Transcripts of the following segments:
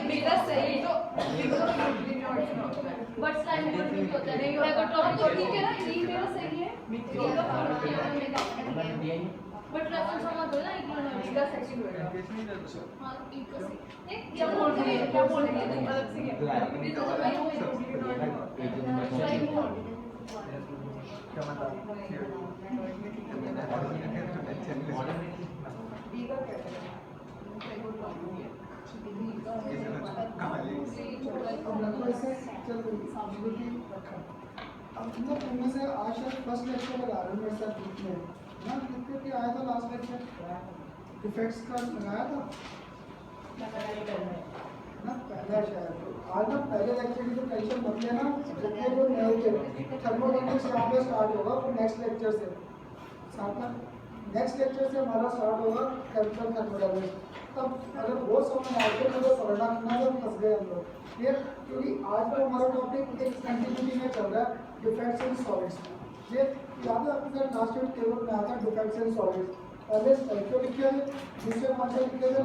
मेरा सही तो बट टाइम नहीं होता नहीं होता टॉपिक ठीक है ना ये मेरा सही है बट रेफरेंस समझ दो ना इकोनॉमिक्स का सेक्शन होगा हां इको से क्या बोल रहे हैं तुम अलग से क्या अब इनमें से आज शायद फर्स्ट लेक्चर लगा रहे हैं मेरे साथ ग्रुप में ना लिख के आया था लास्ट लेक्चर डिफेक्ट्स का लगाया था ना पहला शायद आज ना पहले लेक्चर की तो टेंशन मत लेना जितने जो नए थे थर्मोडायनामिक्स यहाँ पे स्टार्ट होगा और नेक्स्ट लेक्चर से साथ में नेक्स्ट लेक्चर से हमारा स्टार्ट होगा केमिकल थर्मोडायनामिक्स तब अगर वो समझ आए तो मुझे पढ़ना करना तो फंस गए हम लोग क्लियर क्योंकि आज का हमारा टॉपिक एक कंटिन्यूटी में चल रहा है डिफेक्ट्स इन सॉलिड्स ये याद है आपके लास्ट ईयर टेबल में आता है डिफेक्ट्स इन सॉलिड्स पहले स्टाइक्यो लिखे थे दूसरे कौन से लिखे थे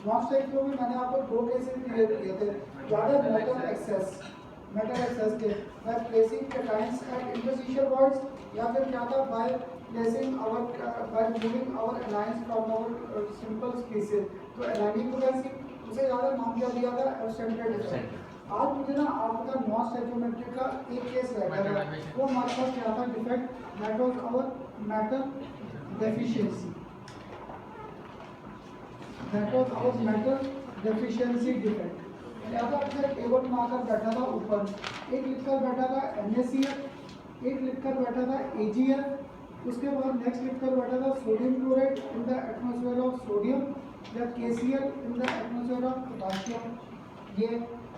नॉन स्टाइक्यो में मैंने आपको दो केसेस क्लियर किए थे याद है मेटल एक्सेस के by placing cations at interstitial voids या फिर क्या था by placing our by removing our anions from our simple species तो एनायनिक पोटेंसी उसे याद है नाम क्या दिया था एब्सेंटेड इफेक्ट आज मुझे ना आपका नॉन स्टैइकियोमेट्री का एक केस रहेगा वो हमारे पास क्या था defect that was our metal deficiency defect याद है टेबल में आकर बैठा था ऊपर एक लिखकर बैठा था NaCl एक लिखकर बैठा था AgL उसके बाद नेक्स्ट लिखकर बैठा था sodium chloride in the atmosphere of sodium या KCl in the atmosphere of potassium ये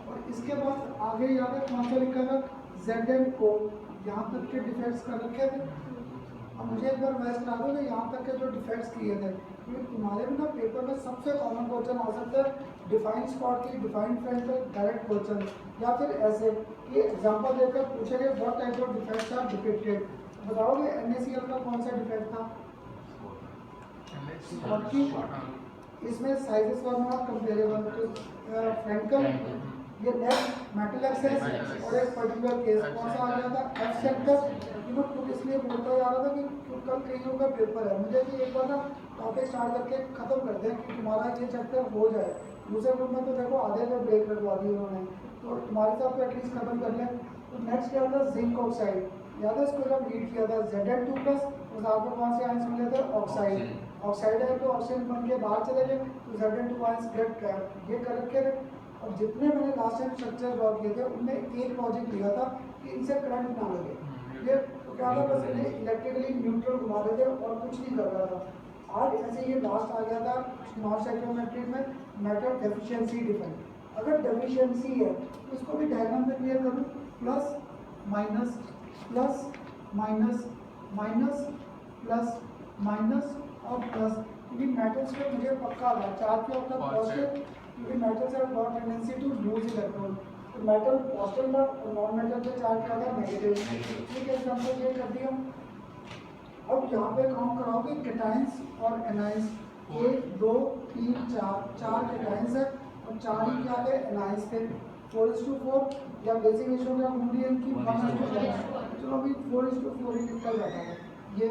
और इसके बाद आगे याद है कौन सा लिखा था ZnO यहाँ तक के डिफेक्ट्स कर रखे थे अब मुझे एक बार मैच करा दो कि यहाँ तक के जो डिफेक्ट्स किए थे क्योंकि तुम्हारे भी ना पेपर में सबसे कॉमन क्वेश्चन आ सकता है डिफाइन स्पॉट की डिफाइन फ्रेंड का डायरेक्ट क्वेश्चन या फिर ऐसे कि एग्जांपल देकर पूछेंगे what type of defects are depicted बताओगे NaCl का कौन सा डिफेक्ट था इसमें साइजेस वर नॉट कंपेरेबल तो फ्रैंकल ये नेक्स्ट मेटल एक्सेस और एक पर्टिकुलर केस कौन सा आ गया था एब्सेंटस तो इसलिए बोलता जा रहा था कि कल कईयों का पेपर है मुझे कि एक बार ना टॉपिक स्टार्ट करके खत्म कर दें कि तुम्हारा ये चैप्टर हो जाए दूसरे ग्रुप में तो देखो आधे का ब्रेक लगवा दी उन्होंने तो तुम्हारे साथ तो एटलीस्ट खत्म कर लें तो नेक्स्ट क्या था जिंक ऑक्साइड याद है इसको जब रीड किया था Zn2+ उस आपको कौन से आयंस मिले थे ऑक्साइड है तो ऑक्सीजन बन के बाहर चले गए तो Zn2 आयंस गेट ट्रैप्ड ये कर रखे थे और जितने मैंने लास्ट टाइम स्ट्रक्चर ड्रॉ किए थे उनमें एक लॉजिक लिया था कि इनसे करंट ना लगे ये तो क्या था बस इन्हें इलेक्ट्रिकली न्यूट्रल घुमा रहे थे और कुछ नहीं कर रहा था आज ऐसे ये लास्ट आ गया था नॉन स्टैइकियोमेट्री में मेटल डेफिशिएंसी डिफेक्ट अगर डेफिशिएंसी है तो इसको भी डायग्राम में क्लियर करूँ plus minus plus minus minus plus minus और प्लस क्योंकि मेटल्स में मुझे पक्का था चार्ज क्या होता है पॉजिटिव क्योंकि metals have got tendency to lose electron तो मेटल पॉजिटिव था और नॉन मेटल पे चार्ज क्या होता है नेगेटिव ठीक है एग्जांपल ये कर दिया अब यहाँ पे काउंट कराओगे कैटायंस और एनायंस 1 2 3 4 कैटायंस है और 4 ही क्या है एनायंस थे 4:4 या बेसिक रेशियो का मूल्यांकन की 1:4 चलो अभी 4:4 ही निकल जाता है ये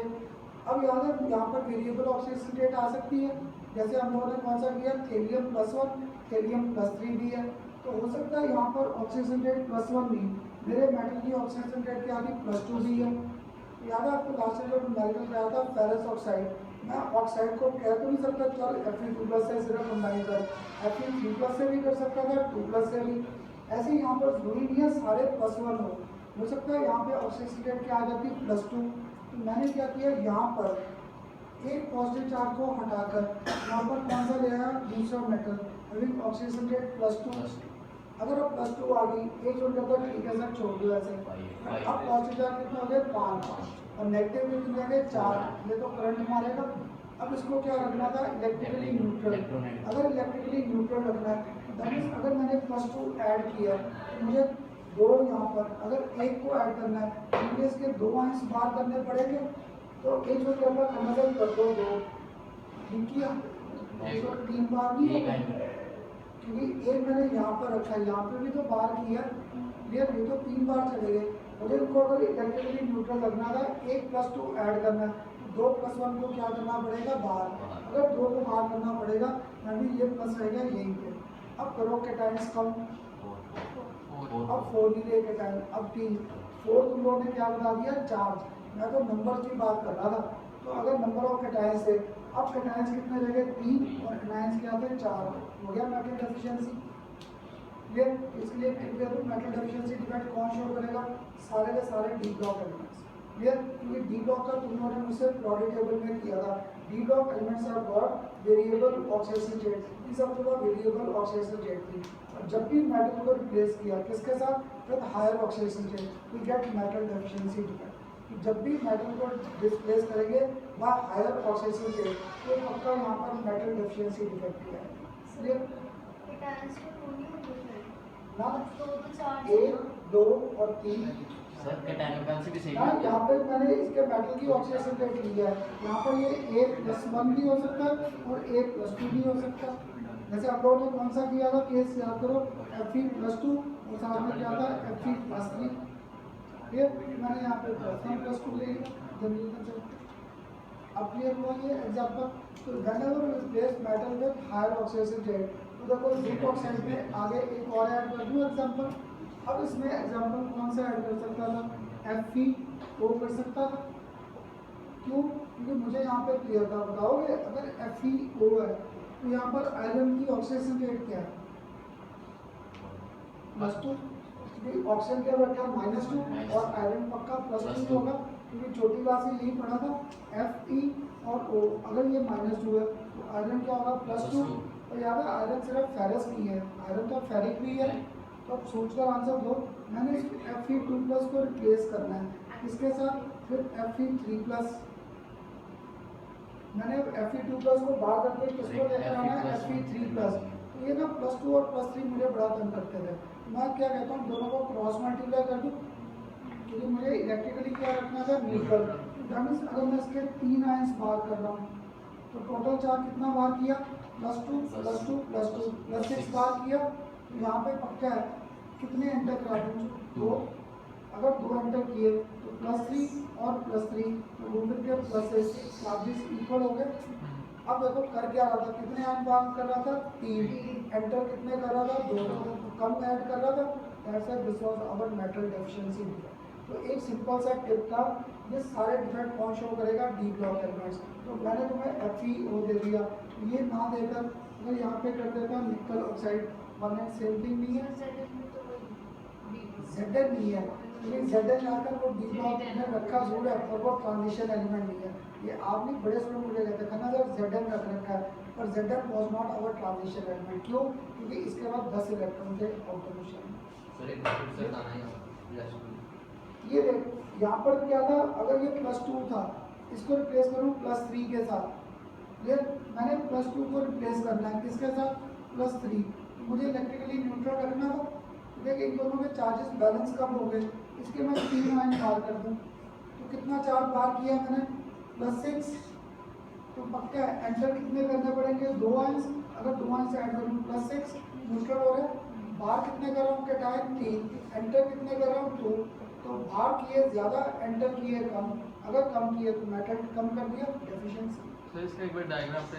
अब याद है यहाँ पर वेरिएबल ऑक्सीडेशन रेट आ सकती है जैसे हम लोगों ने कौन सा किया थेलियम+1 थेलियम+3 भी है तो हो सकता है यहाँ पर ऑक्सीडेशन रेट +1 नहीं मेरे मेटल की ऑक्सीडेशन रेट क्या थी +2 भी है याद है आपको लास्ट टाइम जब न्यूमेरिकल कराया था फेरस ऑक्साइड मैं ऑक्साइड को कह तो नहीं सकता चल Fe2+ से सिर्फ कंबाइन कर Fe3+ से भी कर सकता था 2+ से भी ऐसे यहाँ पर जरूरी नहीं है सारे +1 हो सकता है यहाँ पे ऑक्सीडेशन रेट क्या आ जाती है +2 तो मैंने क्या किया यहाँ पर एक पॉजिटिव चार्ज को हटाकर यहाँ पर कौन सा ले आया दूसरा मेटल हैविंग ऑक्सीडेशन रेट +2 अगर अब +2 आ गई एक छोड़ करता ठीक है सर छोड़ दो ऐसे अब पॉजिटिव चार्ज कितना हो गया 5 और नेगेटिव कितने आ गए 4 ये तो करंट मारेगा अब इसको क्या रखना था इलेक्ट्रिकली न्यूट्रल अगर इलेक्ट्रिकली न्यूट्रल रखना है दैट मींस अगर मैंने +2 ऐड किया तो मुझे दो यहाँ पर अगर एक को ऐड करना है तो मुझे इसके 2 आयंस बाहर करने पड़ेंगे तो एक जो करना मतलब कर दो 2 ठीक है तो 3 बार नहीं होगा, क्योंकि एक मैंने यहाँ पर रखा है, यहाँ पे भी तो बार किया क्लियर, ये तो 3 बार चले गए। मुझे इनको अगर इलेक्ट्रिकली न्यूट्रल रखना था 1 + 2 ऐड करना है, तो 2 + 1 को क्या करना पड़ेगा बाहर, अगर 2 को बाहर करना पड़ेगा यानी ये प्लस रहेगा यहीं पे। अब करो कैटाइंस कम, अब 4 लिए कैटाइन, अब 3 4 तुम लोगों ने क्या बता दिया चार्ज, मैं तो नंबर की बात कर रहा था। तो अगर नंबर ऑफ कैटाइंस है, अब कैटाइंस कितने रह गए 3 और एनाइंस क्या थे 4, हो गया मेटल डेफिशिएंसी क्लियर। इसलिए मेटल डेफिशिएंसी डिफेक्ट कौन शो करेगा, सारे के सारे डी ब्लॉक एलिमेंट्स क्लियर, क्योंकि डी ब्लॉक का तुम लोगों ने मुझसे प्रोडक्ट टेबल में किया था। D block elements are got variable oxidation state, इस सब का वेरिएबल ऑक्सीडेशन स्टेट थी, और जब भी मेटल को रिप्लेस किया किसके साथ with higher oxidation state we get metal deficiency defect. जब भी मेटल को डिस्प्लेस करेंगे वह हायर ऑक्सीडेशन स्टेट, तो पक्का यहाँ पर मेटल डेफिशिएंसी डिफेक्ट है क्लियर ना। 1 2 और 3 सर कैटायन भी सही ना, यहाँ पे मैंने इसके मेटल की ऑक्सीडेशन रेट लिया है, यहाँ पर ये 1+1 भी हो सकता है और 1+2 भी हो सकता है। जैसे आप लोगों ने कौन सा किया था केस याद करो, Fe+2 और साथ में क्या था Fe+3, ये मैंने यहाँ पे +1+2 ले लिया जनरल से। अब क्लियर हुआ ये एग्जांपल। तो whenever we replace metal with higher oxidation rate, तो देखो जिंक ऑक्साइड में आगे एक और ऐड कर दूँ एग्जांपल। अब इसमें एग्जांपल कौन सा ऐड कर सकता था, FeO कर सकता था, क्यों, क्योंकि मुझे यहाँ पे क्लियर था, बताओगे अगर FeO है तो यहाँ पर आयरन की ऑक्सीडेशन रेट क्या है +2, क्योंकि ऑक्सीजन क्या बैठा -2 और आयरन पक्का +2 होगा, क्योंकि छोटी क्लास में यही पढ़ा था Fe और O, अगर ये -2 है तो आयरन क्या होगा +2, और याद है आयरन सिर्फ फेरस नहीं है, आयरन तो फेरिक भी है। तो अब सोचकर आंसर दो, मैंने इस Fe2+ को रिप्लेस करना है इसके साथ, फिर Fe3+, मैंने Fe2+ को बाहर करके किसको लेकर आना है Fe3+, तो ये ना +2 और +3 मुझे बड़ा तंग करते थे। मैं क्या कहता हूँ दोनों को क्रॉस मल्टीप्लाई कर दूँ, क्योंकि मुझे इलेक्ट्रिकली क्या रखना था न्यूट्रल। मीन्स अगर मैं इसके 3 आयंस बाहर कर रहा हूँ तो टोटल चार्ज कितना बार किया +2 +2 +2 +6 बार किया, तो यहाँ पे पक्का है कितने एंटर करा दूँ 2, अगर 2 एंटर किए तो +3 और +3 तो घूम फिर के +6 चार्जेस इक्वल हो गए। अब देखो कर क्या रहा था, कितने आयन बार कर रहा था 3, एंटर कितने कर रहा था 2, तो कम ऐड कर रहा था, ऐसा this was our metal deficiency. तो एक सिंपल सा टिप था, ये सारे डिफेक्ट कौन शो करेगा डी ब्लॉक एलिमेंट्स। तो मैंने तुम्हें FeO दे दिया, ये ना देकर अगर यहाँ पे कर देता निकल ऑक्साइड 1 एंड सेम थिंग नहीं है, Zn नहीं है, लेकिन Zn आकर वो डी ब्लॉक में रखा जरूर है और वो ट्रांजिशन एलिमेंट नहीं है। ये आप नहीं बड़े स्टूडेंट मुझे कहते हैं सर Zn रख रखा है, पर Zn was not our transition element. क्यों, क्योंकि इसके बाद 10 इलेक्ट्रॉन थे ऑटोमेशन। ये देख यहाँ पर क्या था, अगर ये +2 था इसको रिप्लेस करूँ +3 के साथ, ये मैंने +2 को रिप्लेस करना है किसके साथ +3, तो मुझे इलेक्ट्रिकली न्यूट्रल रखना हो। देख इन दोनों के चार्जेस बैलेंस कब हो गए, इसके मैं 3 आयन बाहर कर दूँ तो कितना चार्ज बाहर किया मैंने +6, तो पक्का एंटर कितने करने पड़ेंगे 2 आयंस, अगर 2 आयंस ऐड करूँ +6 न्यूट्रल हो रहे, बाहर कितने कर रहा हूँ कैटायन 3, एंटर कितने कर रहा हूँ 2, तो बाहर किए ज़्यादा एंटर किए कम, अगर कम किए तो मेटल कम कर दिया डेफिशिएंसी। तो इसका एक बार डायग्राम पे,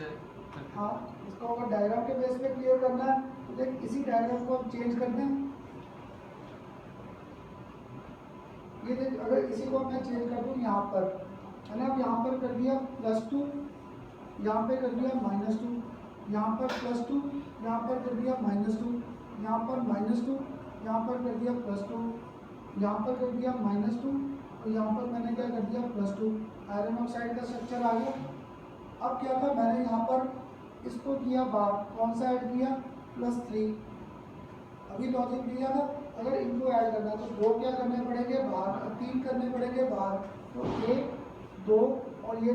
हाँ इसको अगर डायग्राम के बेस पे क्लियर करना है तो देख इसी डायग्राम को चेंज कर दें, ये देख अगर इसी को मैं चेंज कर दूँ यहाँ पर, मैंने अब यहाँ पर कर दिया +2, यहाँ पे कर दिया -2, यहाँ पर +2, यहाँ पर कर दिया -2, यहाँ पर -2, यहाँ पर कर दिया +2, यहाँ पर कर दिया -2 और यहाँ पर मैंने क्या कर दिया +2। आयरन ऑक्साइड का स्ट्रक्चर आ गया। अब क्या था, मैंने यहाँ पर इसको किया बाहर, कौन सा ऐड किया +3, अभी लॉजिक दिया था अगर इनको ऐड करना तो 2 क्या करने पड़ेंगे बाहर, 3 करने पड़ेंगे बाहर, तो 1 2 और ये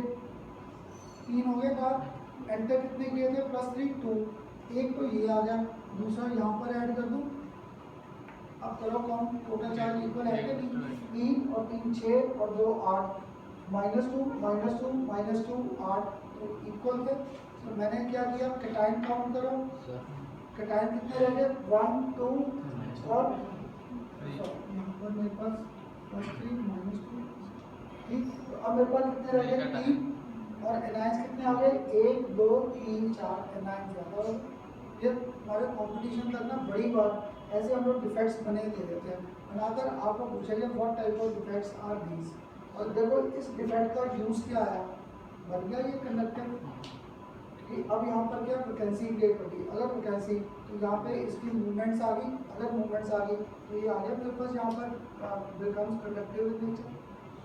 3 हो गए बाहर, एंटर कितने किए थे +3 2, एक तो ये आ गया, दूसरा यहाँ पर ऐड कर दूँ। अब करो कौन, टोटल चार्ज इक्वल है कि 3 और 3 6 और 2 8, -2 -2 -2 8, तो इक्वल थे। तो मैंने क्या किया, कैटाइन काउंट करो, सर कैटाइन कितने रह गए 1 2 और यहाँ पर मेरे पास +3 -2, ठीक। तो अब मेरे पास कितने रह गए 3 और एनाइंस कितने आ गए 1 2 3 4 एनाइंस ज़्यादा हो गए। ये हमारे कंपटीशन तक ना बड़ी बात, ऐसे हम लोग डिफेक्ट्स बने दे देते हैं। बनाकर आपको पूछेंगे what type of defects are these, और देखो इस डिफेक्ट का यूज़ क्या आया, बन गया ये कंडक्टर कि अब यहाँ पर क्या वैकेंसी क्रिएट होगी। अगर वैकेंसी तो यहाँ पे इसकी मूवमेंट्स आ गई, अगर मूवमेंट्स आ गई तो ये आ गया मेरे पास यहाँ पर बिकम्स कंडक्टिव इन नेचर।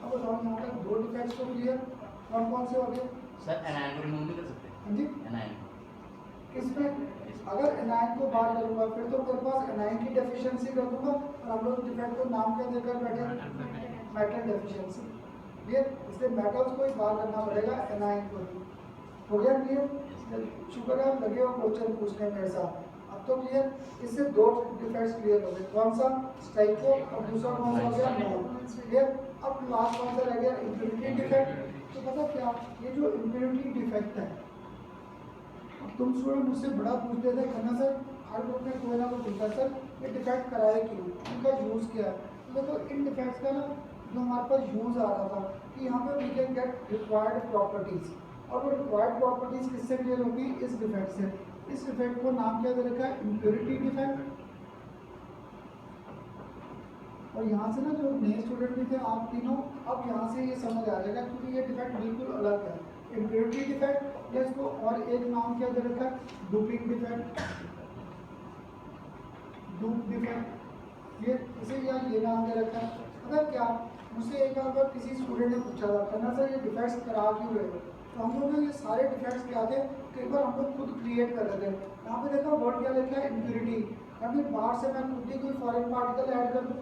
अब बताओ यहाँ पर दो डिफेक्ट्स को क्लियर कौन कौन से हो गए। सर एनायन को रिमूव नहीं कर सकते? हाँ जी, एनायन किसमें, अगर एनायन को बाहर करूँगा फिर तो मेरे पास एनायन की डेफिशिएंसी कर दूंगा, और हम लोग डिफेक्ट को नाम क्या देकर बैठे, मेटल डेफिशिएंसी। क्लियर, इसलिए मेटल्स को ही बाहर करना पड़ेगा एनायन को ही। हो गया क्लियर? शुक्र है लगे हो क्वेश्चन पूछने मेरे साथ। अब तो क्लियर, इससे दो डिफेक्ट्स क्लियर हो गए, कौन सा स्टाइको और दूसरा कौन सा हो गया नॉन। क्लियर, अब लास्ट कौन सा रह गया इम्प्योरिटी डिफेक्ट। तो पता क्या, ये जो इम्प्योरिटी डिफेक्ट है, तुम स्टूडेंट मुझसे बड़ा पूछते थे करना सर, हर ग्रुप में कोई ना कोई पूछता सर ये डिफेक्ट कराए क्यों, इनका यूज़ क्या है। तो देखो इन डिफेक्ट्स का ना जो हमारे पास यूज़ आ रहा था कि यहाँ पे we can get required properties, और वो रिक्वायर्ड प्रॉपर्टीज़ किससे क्लियर होगी, इस डिफेक्ट से। इस डिफेक्ट को नाम क्या दे रखा है, इम्प्योरिटी डिफेक्ट। और यहाँ से ना जो नए स्टूडेंट भी थे आप तीनों, अब यहाँ से ये समझ आ जाएगा क्योंकि ये डिफेक्ट बिल्कुल अलग है। इम्प्योरिटी डिफेक्ट या इसको और एक नाम क्या दे रखा है, डूपिंग डिफेक्ट, डूप डिफेक्ट, ये इसे या ये नाम दे रखा है। अगर क्या मुझसे एक बार किसी स्टूडेंट ने पूछा था करना सर ये डिफेक्ट्स करा क्यों रहे हो, तो हम लोग ये सारे डिफेक्ट्स क्या थे कई बार हम लोग खुद क्रिएट कर रहे थे। यहाँ पे देखो वर्ड क्या लिखा है, इम्प्योरिटी, यानी बाहर से मैं खुद ही कोई फॉरेन पार्टिकल ऐड कर दूँ।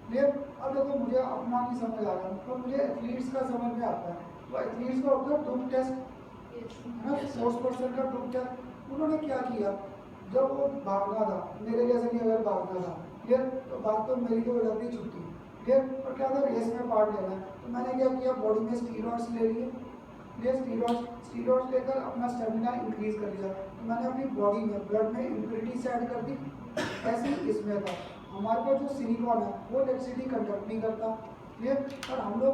क्लियर, अब देखो मुझे अपना नहीं समझ आ रहा, तो मुझे एथलीट्स का समझ में आता है। तो एथलीट्स का होता है डूप टेस्ट, है ना, स्पोर्ट्स पर्सन का डूप टेस्ट। उन्होंने क्या किया, जब वो भागना था, मेरे जैसे नहीं अगर भागना था, क्लियर, तो बात तो मेरी तो हो जाती छुट्टी। क्लियर, और क्या था रेस में पार्ट लेना है, तो मैंने क्या किया बॉडी में स्टीरॉइड्स ले लिए। ये स्टीरॉइड्स लेकर अपना स्टेमिना इंक्रीज कर लिया। तो मैंने अपनी बॉडी में ब्लड में इम्प्योरिटीज ऐड कर दी। ऐसे ही इसमें था, हमारे पास जो सिलिकॉन है वो इलेक्ट्रिसिटी कंडक्ट नहीं करता। क्लियर, और हम लोग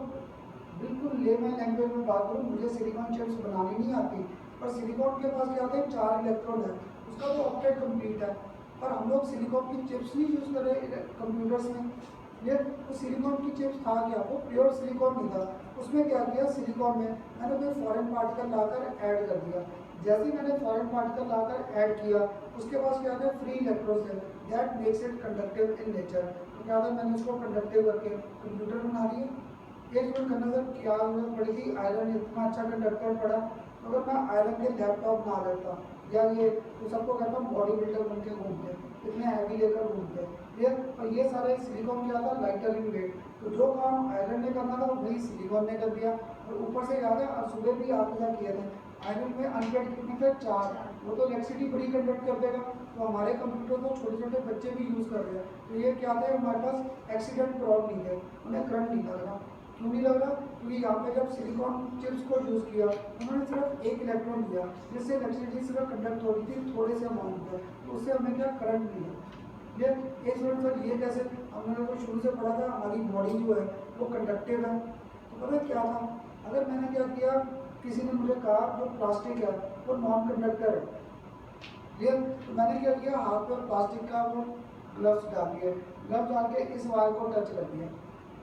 बिल्कुल लेमन लैंग्वेज में बात करूँ, मुझे सिलिकॉन चिप्स बनानी नहीं आती, पर सिलिकॉन के पास क्या होता है 4 इलेक्ट्रोड है, उसका तो ऑक्टेट कंप्लीट है, पर हम लोग सिलिकॉन की चिप्स नहीं यूज़ कर रहे कंप्यूटर्स में। ये तो सिलिकॉन की चिप्स था क्या, वो प्योर सिलिकॉन नहीं था। उसमें क्या किया, सिलिकॉन में मैंने कोई फॉरेन पार्टिकल लाकर ऐड कर दिया। जैसे ही मैंने फॉरेन पार्टिकल लाकर ऐड किया, उसके पास क्या था फ्री इलेक्ट्रॉन्स है, that makes it conductive in nature. तो क्या था, मैंने उसको कंडक्टिव करके कंप्यूटर बना दिया। एक मिनट करना सर क्या जरूरत पड़ेगी, आयरन इतना अच्छा कंडक्टर पड़ा, तो अगर मैं आयरन के लैपटॉप बना लेता या ये तो सबको कहता हूँ बॉडी बिल्डर बन के घूमते, इतने हैवी लेकर घूमते। ये और ये सारे सिलिकॉन क्या था, लाइटर इन वेट। तो जो काम आयरन ने करना था वही सिलिकॉन ने कर दिया। और ऊपर से याद है और सुबह भी आप क्या किए थे, आयरन में अनपेड कितने थे 4, वो तो इलेक्ट्रिसिटी बड़ी कंडक्ट कर देगा। तो हमारे कंप्यूटर को छोटे छोटे बच्चे भी यूज़ कर रहे हैं। तो ये क्या थे, हमारे पास एक्सीडेंट प्रॉब्लम नहीं थे, उन्हें करंट नहीं लग रहा। क्यों नहीं लग रहा, क्योंकि यहाँ पे जब सिलिकॉन चिप्स को यूज़ किया उन्होंने सिर्फ एक इलेक्ट्रॉन दिया, जिससे इलेक्ट्रिसिटी सिर्फ कंडक्ट हो रही थी थोड़े से अमाउंट में, तो उससे हमें क्या करंट मिला। ये एक मिनट सर ये कैसे, हमने तो शुरू से पढ़ा था हमारी बॉडी जो है वो कंडक्टिव है। तो पता क्या था, अगर मैंने क्या किया, किसी ने मुझे कहा जो प्लास्टिक है वो नॉन कंडक्टर है, क्लियर, तो मैंने क्या किया, हाथ पर प्लास्टिक का वो ग्लव्स डाल दिए, ग्लव्स डाल के इस वायर को टच कर दिया,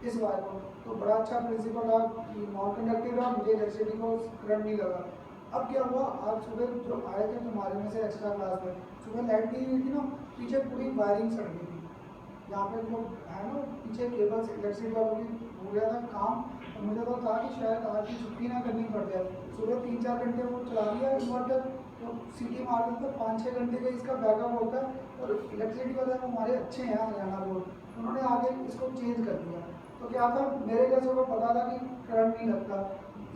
इस वायर को। तो बड़ा अच्छा प्रिंसिपल था, नॉन कंडक्टिव है, मुझे इलेक्ट्रिसिटी को करंट नहीं लगा। अब क्या हुआ, आज सुबह जो आए थे तुम्हारे में से एक्स्ट्रा क्लास में, सुबह लाइट दी हुई थी ना, पीछे पूरी वायरिंग सड़ गई थी। यहाँ पे जो है ना पीछे केबल्स इलेक्ट्रिसिटी वालों की हो गया था काम, और मुझे तो था कि शायद आज की छुट्टी ना करनी पड़ जाए। सुबह 3-4 घंटे वो चला दिया इन्वर्टर, तो सिटी मार्केट पर 5-6 घंटे का इसका बैकअप होता है। और इलेक्ट्रिसिटी वाले हमारे अच्छे हैं हरियाणा बोर्ड, उन्होंने आगे इसको चेंज कर दिया। तो क्या था, मेरे जैसे को पता था कि करंट नहीं लगता,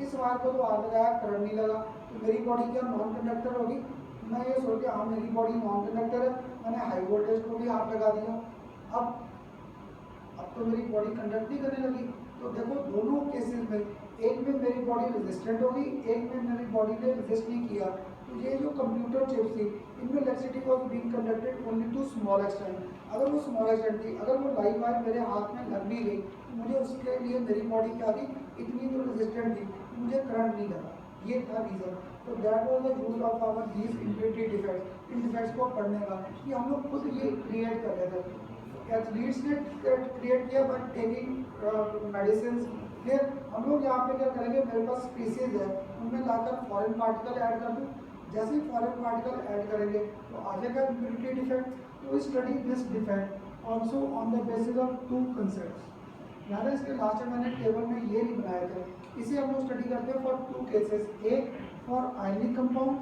इस वायर को तो आग लगाया करंट नहीं लगा, तो मेरी बॉडी क्या नॉन कंडक्टर होगी। मैं ये सोच के हाँ मेरी बॉडी नॉन कंडक्टर है, मैंने हाई वोल्टेज को भी हाथ लगा दिया। अब तो मेरी बॉडी कंडक्ट नहीं करने लगी। तो देखो दोनों केसेस में एक में मेरी बॉडी रेजिस्टेंट होगी, एक में मेरी बॉडी ने रेजिस्ट नहीं किया। तो ये जो कंप्यूटर चिप्स थी इनमें electricity was being conducted only to small extent. अगर वो स्मॉल एक्सटेंट थी, अगर वो लाइव वायर मेरे हाथ में लग भी गई तो मुझे उसके लिए मेरी बॉडी क्या थी, इतनी तो रेजिस्टेंट थी, मुझे करंट नहीं लगा। ये था रीज़न। तो that was the use of our these impurity defects. इन डिफेक्ट्स को पढ़ने का कि हम लोग खुद ये क्रिएट कर रहे थे। एथलीट्स ने क्रिएट किया बट टेकिंग मेडिसिन। फिर हम लोग यहाँ पे क्या करेंगे, मेरे पास स्पीसीज है उनमें लाकर फॉरेन पार्टिकल ऐड कर दूँ। जैसे ही फॉरेन पार्टिकल ऐड करेंगे तो आ जाएगा इम्प्योरिटी डिफेक्ट। तो we study this defect also on the basis of two concepts. याद है इसके लास्ट में मैंने टेबल में ये नहीं बनाए थे। इसे हम लोग स्टडी करते हैं फॉर टू केसेस, एक फॉर आयनिक कंपाउंड,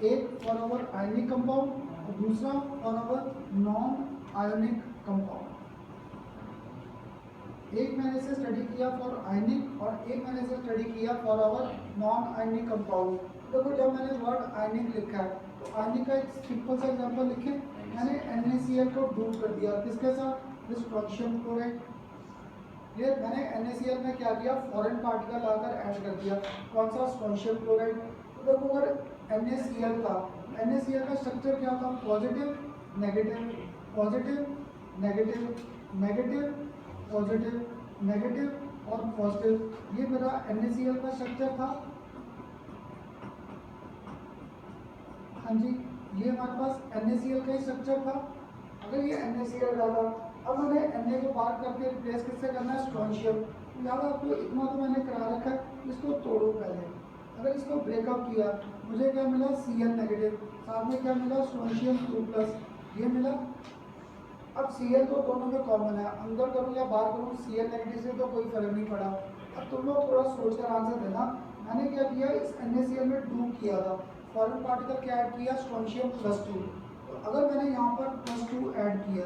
एक फॉर अवर आयनिक कंपाउंड और दूसरा for our non ionic compound. एक मैंने इसे स्टडी किया फॉर आयनिक और एक मैंने इसे स्टडी किया for our non ionic compound. देखो जब मैंने वर्ड आयनिक लिखा है तो आयनिक का एक सिंपल सा एग्जांपल लिखे, मैंने NaCl को डूब कर दिया किसके साथ, दिस पोटेशियम क्लोराइड। ये मैंने NaCl में क्या किया, फॉरेन पार्टिकल लाकर ऐड कर दिया, कौन सा, पोटेशियम क्लोराइड। तो देखो अगर NaCl था, NaCl का स्ट्रक्चर क्या था, positive negative, positive negative, negative positive, negative और पॉजिटिव। ये मेरा NaCl का स्ट्रक्चर था। हाँ जी, ये हमारे पास NaCl का ही स्ट्रक्चर था। अगर ये NaCl डाला, अब मैंने Na को बाहर करके रिप्लेस किससे करना है, स्ट्रोंशियम। याद आपको इतना तो मैंने करा रखा है, इसको तोड़ो पहले। अगर इसको ब्रेकअप किया मुझे क्या मिला, Cl नेगेटिव, साथ में क्या मिला, स्ट्रोंशियम 2+, ये मिला। अब Cl तो दोनों में कॉमन है, अंदर करूँ या बाहर करूँ, Cl नेगेटिव से तो कोई फर्क नहीं पड़ा। अब तुम लोग थोड़ा सोच कर आंसर देना। मैंने क्या किया, इस NaCl में डूब किया था, फॉरेन पार्टिकल क्या ऐड किया, स्ट्रोंशियम +2। तो अगर मैंने यहाँ पर +2 ऐड किया,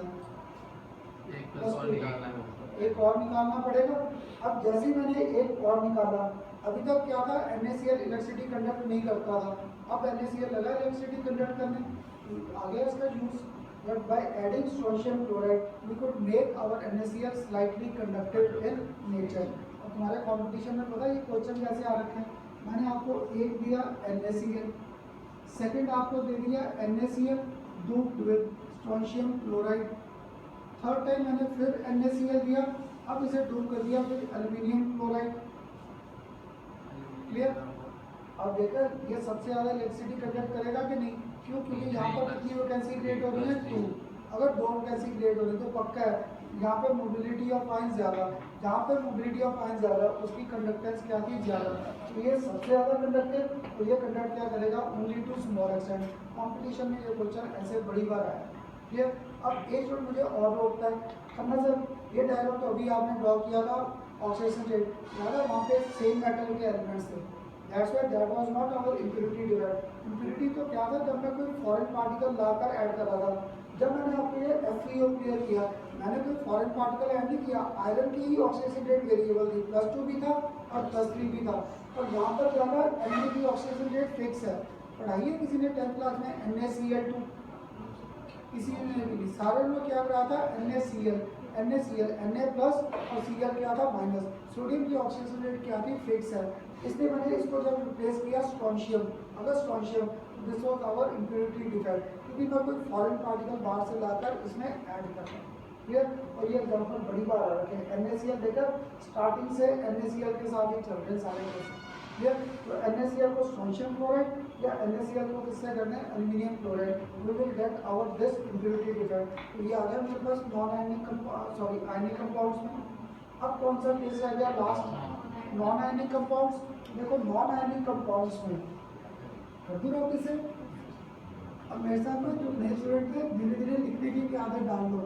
एक और निकालना पड़ेगा। अब जैसे ही मैंने एक और निकाला, अभी तक क्या था, NaCl इलेक्ट्रिसिटी कंडक्ट नहीं करता था, अब NaCl लगा इलेक्ट्रिसिटी कंडक्ट करने, आ गया इसका use. But by adding strontium chloride, we could make our NaCl slightly conductive in nature. और तुम्हारे कंपटीशन में पता है ये क्वेश्चन कैसे आ रखे हैं, मैंने आपको एक दिया NaCl, सेकंड आपको दे दिया NaCl डूब्ड with strontium chloride, third time मैंने फिर NaCl दिया, अब इसे डूब कर दिया फिर एल्यूमिनियम क्लोराइड। क्लियर? अब देखा ये सबसे ज़्यादा इलेक्ट्रिसिटी कंडक्ट करेगा कि नहीं, क्यों, क्योंकि यहाँ पर कितनी वैकेंसी क्रिएट हो रही है, 2। अगर 2 वैकेंसी क्रिएट हो रही है तो पक्का है यहाँ पे मोबिलिटी ऑफ आयंस ज़्यादा, जहाँ पे मोबिलिटी ऑफ आयंस ज़्यादा उसकी कंडक्टेंस क्या थी, ज़्यादा। तो ये सबसे ज़्यादा कंडक्टिव, तो ये कंडक्ट क्या करेगा, only to small extent. Competition में ये क्वेश्चन ऐसे बड़ी बार आया। क्लियर? अब एक जो मुझे और रोकता है करना सर, ये डायग्राम तो अभी आपने ड्रॉ किया था ऑक्सीडेशन स्टेट, याद है वहाँ पे सेम मेटल के एलिमेंट्स थे। That's why that was not our impurity divided. Impurity तो क्या था, जब मैं कोई फॉरेन पार्टिकल लाकर ऐड कर रहा था। जब मैंने आपको ये FeO क्लियर किया, मैंने कोई फॉरेन पार्टिकल ऐड नहीं किया, आयरन की ही ऑक्सीडेशन रेट वेरिएबल थी, +2 भी था और +3 भी था। और यहाँ पर क्या था, Na की ऑक्सीडेशन रेट फिक्स है। पढ़ाई है किसी ने 10th क्लास में NaCl2, किसी ने भी, सारे लोग क्या करा था, NaCl, Na+ और Cl क्या था, माइनस। सोडियम की ऑक्सीडेशन रेट क्या थी, फिक्स है। इसलिए मैंने इसको जब रिप्लेस किया स्ट्रोंशियम, अगर strontium, this was our impurity defect, क्योंकि मैं कोई फॉरेन पार्टिकल बाहर से लाकर इसमें ऐड कर रहा हूँ। क्लियर? और ये एग्जांपल बड़ी बार आ रखे हैं। NaCl देखकर स्टार्टिंग से NaCl के साथ ही चल रहे हैं सारे केस। क्लियर? तो NaCl को स्ट्रोंशियम क्लोराइड या NaCl को किससे करना है, aluminium chloride, we will get our this impurity defect. तो ये आ गया मेरे पास नॉन आयनिक आयनिक कंपाउंड्स में। अब कौन सा केस रह गया लास्ट, नॉन आयनिक कंपाउंड्स। देखो नॉन आयनिक कंपाउंड्स में कर दूँ रोटी से। अब मेरे साथ में जो नए स्टूडेंट थे धीरे धीरे लिखने की आदत डाल दो।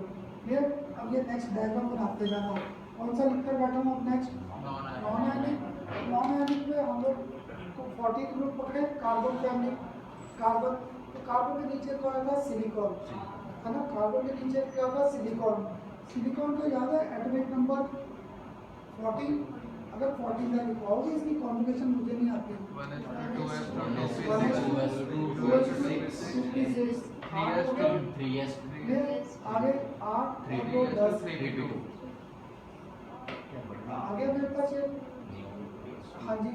क्लियर? अब ये नेक्स्ट डायग्राम बनाते जाना। कौन सा लिखकर बैठा हूँ अब next, non ionic. Non ionic में हम लोग 40 ग्रुप पकड़े, कार्बन फैमिली, कार्बन, तो कार्बन के नीचे क्या था, सिलिकॉन, है ना। कार्बन के नीचे क्या था, सिलिकॉन। सिलिकॉन को याद है एटॉमिक नंबर 40, अगर 40 का लिखवाओगे इसकी कॉन्जुगेशन मुझे नहीं आती, आगे 8 और 10, आगे मेरे पास ये, हाँ जी,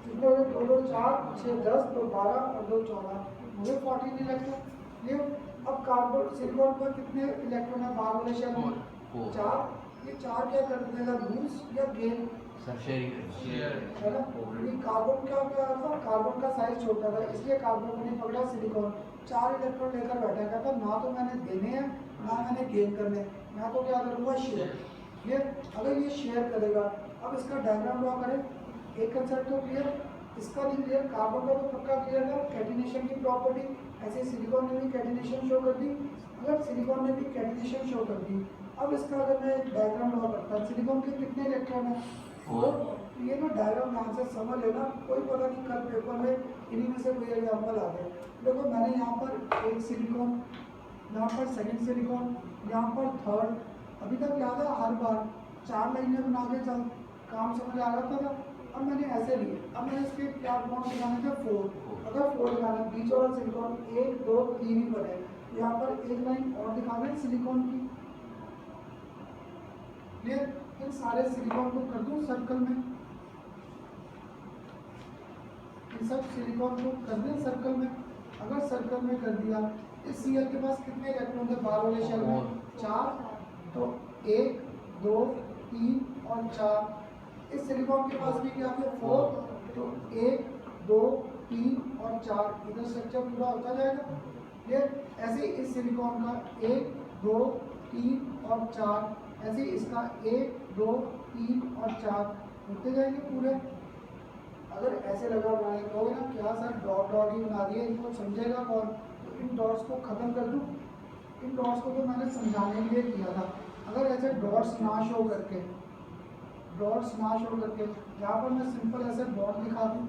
इसमें 2 2 4 6 10 2 12 और 2 14 मुझे 14 इलेक्ट्रॉन। ये अब कार्बन सिलिकॉन पर कितने इलेक्ट्रॉन है बाहर वाले शेल में? 4। ये 4 क्या कर देगा, लूज या गेन? सब शेयरिंग है ना। ये कार्बन का क्या था, कार्बन का साइज छोटा था इसलिए कार्बन को नहीं पकड़ा सिलिकॉन। 4 इलेक्ट्रॉन लेकर बैठा, कहता ना तो मैंने देने हैं ना मैंने गेन करने, मैं तो क्या करूँगा, शेयर। ये अगर ये शेयर करेगा, अब इसका डायग्राम ड्रॉ करें। एक कंसेप्ट तो क्लियर, इसका नहीं क्लियर, कार्बन का तो पक्का क्लियर है कैटिनेशन की प्रॉपर्टी। ऐसे सिलिकॉन ने भी कैटिनेशन शो कर दी। अगर सिलिकॉन ने भी कैटिनेशन शो कर दी, अब इसका अगर मैं एक डायग्राम ड्रॉ करता हूँ, सिलिकॉन के कितने इलेक्ट्रॉन है? 4। ये ना डायग्राम ध्यान से समझ लेना, कोई पता नहीं कल पेपर में इन्हीं में से कोई एग्जाम्पल आ गए। देखो मैंने यहाँ पर एक सिलिकॉन, यहाँ पर सेकंड सिलिकॉन, यहाँ पर थर्ड, अभी तक याद है हर बार 4 लाइनें बना के चल काम समझ आ रहा था। अब मैंने ऐसे लिए, अब मैंने इसके क्या बॉन्ड दिखाने थे, 4। अगर 4 दिखाना, बीच वाला सिलिकॉन 1 2 3 ही बने, यहाँ पर एक लाइन और दिखा दें सिलिकॉन की। क्लियर? इन सारे सिलिकॉन को कर दूं सर्कल में, इन सब सिलिकॉन को कर दें सर्कल में। अगर सर्कल में कर दिया, इस सीएल के पास कितने इलेक्ट्रॉन थे बाहर वाले शेल में? 4। तो 1 2 3 और 4। इस सिलिकॉन के पास भी क्या है, 4। तो 1 2 3 और 4, इधर स्ट्रक्चर पूरा होता जाएगा। ये ऐसे ही इस सिलिकॉन का 1 2 3 और 4, ऐसे ही इसका 1 2 3 और 4 होते जाएंगे पूरे। अगर ऐसे लगा बनाए कहोगे ना क्या सर डॉट डॉट ही बना दिए, इनको समझेगा कौन? तो इन डॉट्स को खत्म कर दूं। इन डॉट्स को तो मैंने समझाने के लिए किया था। अगर ऐसे डॉट्स ना शो करके, डॉट्स ना शो करके यहाँ पर मैं सिंपल ऐसे डॉट दिखा दूं,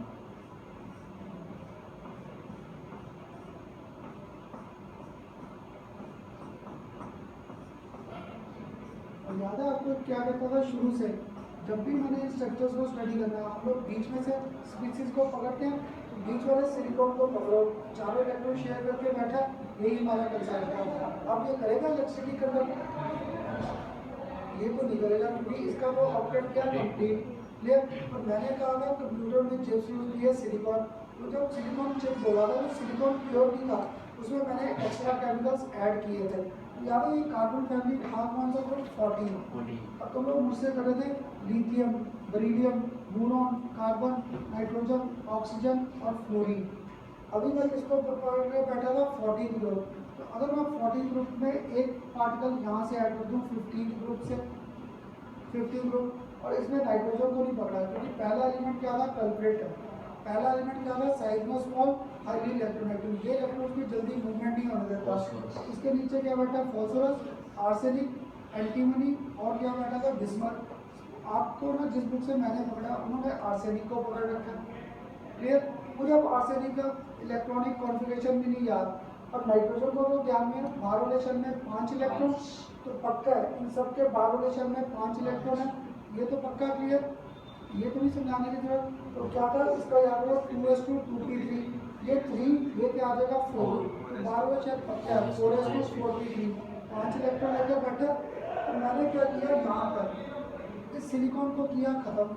और याद है आपको क्या कहता था शुरू से, जब भी मैंने इन स्ट्रक्चर्स को स्टडी करना है, हम लोग बीच में से स्पीसीज को पकड़ते हैं, तो बीच वाले सिलिकॉन को पकड़ो, चारों इलेक्ट्रॉन शेयर करके बैठा, यही हमारा कंसेप्ट है। अब ये करेगा इलेक्ट्रिसिटी कंडक्ट? ये तो नहीं करेगा क्योंकि इसका वो ऑपरेट क्या कंप्लीट। क्लियर? और मैंने कहा था कंप्यूटर में चिप्स यूज की है सिलिकॉन, तो जब सिलिकॉन चिप बोला था तो सिलिकॉन प्योर नहीं था, उसमें मैंने एक्स्ट्रा केमिकल्स ऐड किए थे। याद है ये कार्बन फैमिली था कौन सा ग्रुप? 14। अब तुम लोग मुझसे कर रहे थे lithium, beryllium, boron, carbon, nitrogen, oxygen और फ्लोरीन। अभी मैं इसको पकड़ के बैठा था 14 ग्रुप। तो अगर मैं 14 ग्रुप में एक पार्टिकल यहाँ से ऐड कर दूँ 15 ग्रुप से, 15 ग्रुप, और इसमें नाइट्रोजन को नहीं पकड़ा क्योंकि पहला एलिमेंट क्या था? कल्प्रेट है। पहला एलिमेंट क्या था? साइज में स्मॉल, हाईली इलेक्ट्रोनेगेटिव। ये इलेक्ट्रॉन की जल्दी मूवमेंट नहीं होने देता। इसके नीचे क्या बैठा? फॉस्फोरस, आर्सेनिक, एंटीमनी और क्या बैठा था? बिस्मथ। आपको ना जिस बुक से मैंने पकड़ा उन्होंने आर्सेनिक को पकड़ रखा। क्लियर? मुझे अब आर्सेनिक का इलेक्ट्रॉनिक कॉन्फ़िगरेशन भी नहीं याद, और नाइट्रोजन को तो ध्यान में बाहर वाले शेल में 5 इलेक्ट्रॉन तो पक्का है, इन सब के बाहर वाले शेल में 5 इलेक्ट्रॉन है, ये तो पक्का क्लियर, ये तो नहीं समझाने की जरूरत। तो क्या था इसका याद रखो 2s2 ये 3, ये क्या आ जाएगा 4, तो बाहर वाला शेल पक्का है 4s2 5 इलेक्ट्रॉन लेकर बैठा। तो मैंने क्या किया यहाँ पर इस सिलिकॉन को किया खत्म,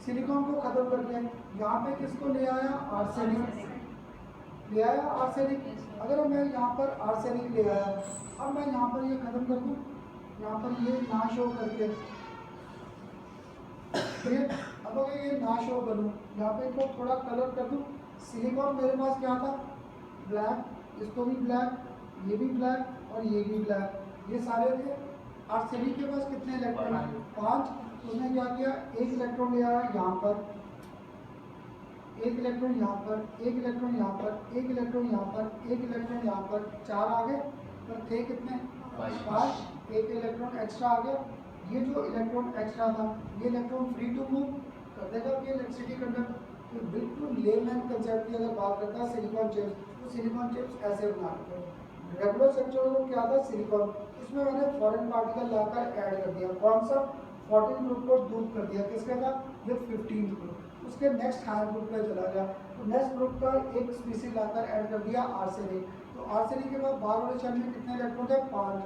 सिलिकॉन को खत्म करके यहाँ पे किसको ले आया? आर्सेनिक ले आया, आर्सेनिक। अगर मैं यहाँ पर आर्सेनिक ले आया, अब मैं यहाँ पर ये खत्म कर दूँ, यहाँ पर ये ना शो करके, फिर अब अगर ये ना शो करूँ, यहाँ पे इनको थोड़ा कलर कर दूँ। सिलिकॉन मेरे पास क्या था? ब्लैक, इसको भी ब्लैक, ये भी ब्लैक और ये भी ब्लैक, ये सारे थे। आर्सेनिक के पास कितने इलेक्ट्रॉन? 5। उसने क्या किया? एक इलेक्ट्रॉन ले आया यहाँ पर, एक इलेक्ट्रॉन यहाँ पर, एक इलेक्ट्रॉन यहाँ पर, एक इलेक्ट्रॉन यहाँ पर, एक इलेक्ट्रॉन यहाँ पर, 4 आ गए। तो थे कितने? 5। एक इलेक्ट्रॉन एक्स्ट्रा आ गया। ये जो इलेक्ट्रॉन एक्स्ट्रा था, ये इलेक्ट्रॉन फ्री टू मूव कर देगा कि इलेक्ट्रिसिटी कंडक्ट। तो बिल्कुल लेमैन कंसेप्ट की अगर बात करता है सिलिकॉन चिप्स, तो सिलिकॉन चिप्स ऐसे बनाते हैं। रेगुलर स्ट्रक्चर को क्या था? सिलिकॉन, इसमें मैंने फॉरेन पार्टिकल लाकर ऐड कर दिया। कौन सा? 14 ग्रुप को दूर कर दिया, किसके साथ? With 15 group. उसके नेक्स्ट हायर ग्रुप पे चला गया, तो नेक्स्ट ग्रुप का एक स्पीसीज लाकर ऐड कर दिया आर्सेनिक। तो आर्सेनिक के बाद बाहर वाले शेल में कितने इलेक्ट्रॉन थे? 5।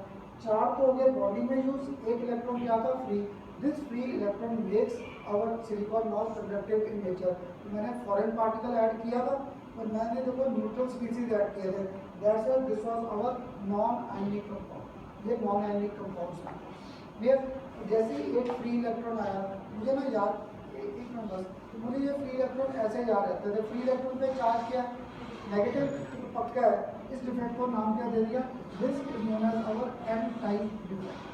4 तो हो गए बॉडी में यूज, एक इलेक्ट्रॉन क्या था? Free. This free electron makes our silicon non conductive in nature. मैंने फॉरेन पार्टिकल ऐड किया था और मैंने देखो न्यूट्रल स्पीसीज ऐड किए थे, that's why this was our non ionic compound. ये नॉन आयनिक कंपाउंड्स हैं। क्लियर? जैसे ही एक फ्री इलेक्ट्रॉन आया, मुझे ना याद एक मिनट बस, तो मुझे ये फ्री इलेक्ट्रॉन ऐसे याद रहते थे। फ्री इलेक्ट्रॉन पे चार्ज क्या नेगेटिव, तो पक्का है। इस डिफेक्ट को नाम क्या दे दिया, this is known as our n type defect.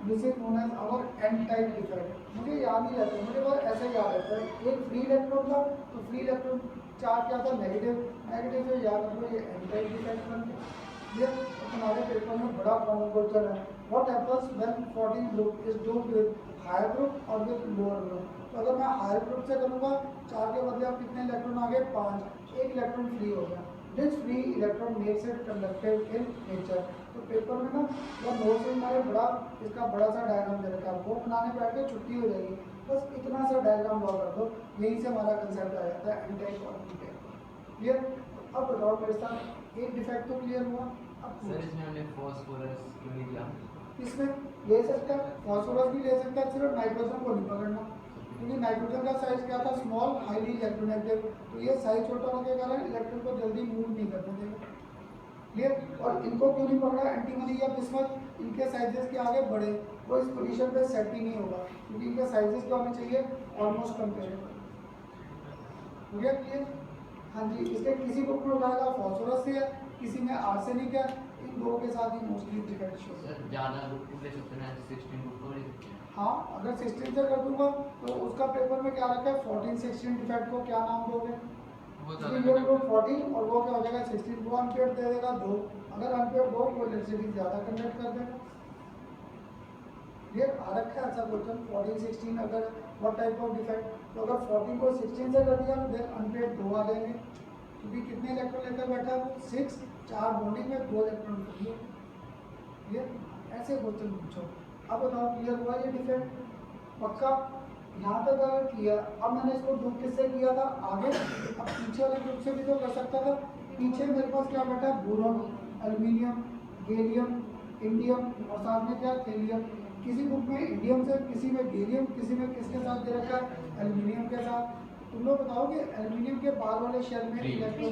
This is known as our n type defect. मुझे याद नहीं रहता, मुझे बस ऐसे याद रहता है। एक फ्री इलेक्ट्रॉन था तो फ्री इलेक्ट्रॉन चार्ज क्या था नेगेटिव, नेगेटिव से याद रखो ये एन टाइप डिफेक्ट बन गया। ये तुम्हारे पेपर में बड़ा कॉमन क्वेश्चन है, what happens when 14 group is doped with higher group और विद लोअर ग्रुप। तो अगर मैं हायर ग्रुप से करूँगा, 4 के बदले आप कितने इलेक्ट्रॉन आ गए, 5, एक इलेक्ट्रॉन फ्री हो गया। This free electron makes it conductive in nature. तो पेपर में ना या नोट्स में हमारे बड़ा इसका बड़ा सा डायग्राम दे रखा है, वो बनाने बैठ के छुट्टी हो जाएगी। बस इतना सा डायग्राम ड्रॉ कर दो, यहीं से हमारा कंसेप्ट आ जाता है एन टाइप और पी टाइप। क्लियर? अब बताओ मेरे साथ, एक डिफेक्ट तो क्लियर हुआ। अब सर इसमें हमने फास्फोरस क्यों नहीं दिया? इसमें ले सकता है, फास्फोरस भी ले सकता है, सिर्फ नाइट्रोजन को नहीं पकड़ना, क्योंकि नाइट्रोजन का साइज क्या था, स्मॉल, हाईली इलेक्ट्रोनेगेटिव। तो ये साइज छोटा होने के कारण इलेक्ट्रॉन को जल्दी मूव नहीं करने देगा। क्लियर? और इनको क्यों नहीं पकड़ा, एंटीमनी या बिस्मथ, इनके साइजेस के आगे बड़े, वो इस पोजीशन पे सेट ही नहीं होगा, क्योंकि इनके साइजेस क्या होने चाहिए, ऑलमोस्ट कंपेरेबल। हो गया क्लियर? हाँ जी, इसके किसी बुक में उठाएगा फास्फोरस से है, किसी में आर्सेनिक है, इन दो के साथ ही मोस्टली डिफेक्ट शो होता है। सर ज़्यादा बुक ले सकते हैं, 16 बुक तो ले सकते हैं। हाँ, अगर 16 से कर दूंगा तो उसका पेपर में क्या रखा है, 14 16 डिफेक्ट को क्या नाम दोगे, ये ग्रुप 14 और वो क्या हो जाएगा 16, वो अनपेड दे देगा 2। अगर अनपेड 2 वो इलेक्ट्रिसिटी ज़्यादा कंडक्ट कर देगा। ये आ रखा है ऐसा क्वेश्चन 14 16 अगर व्हाट टाइप ऑफ डिफेक्ट, तो अगर 14 को 16 से कर दिया तो फिर अनपेड 2 आ जाएंगे, क्योंकि कितने इलेक्ट्रॉन लेकर बैठा है वो 6, 4 बॉन्डिंग में 2 इलेक्ट्रॉन चाहिए। ये ऐसे क्वेश्चन पूछो। अब बताओ क्लियर हुआ ये डिफेक्ट, पक्का? यहाँ तक अगर किया, अब मैंने इसको ग्रुप किससे किया था, आगे। अब पीछे वाले ग्रुप से भी तो कर सकता था। पीछे मेरे पास क्या बैठा है, बोरॉन, एल्यूमिनियम, गैलियम, इंडियम और साथ में क्या, थेलियम। किसी ग्रुप में इंडियम से, किसी में गैलियम, किसी में किसके साथ दे रखा है, एल्यूमिनियम के साथ। तुम लोग बताओ कि एल्यूमिनियम के बाहर वाले शेल में इलेक्ट्रॉन,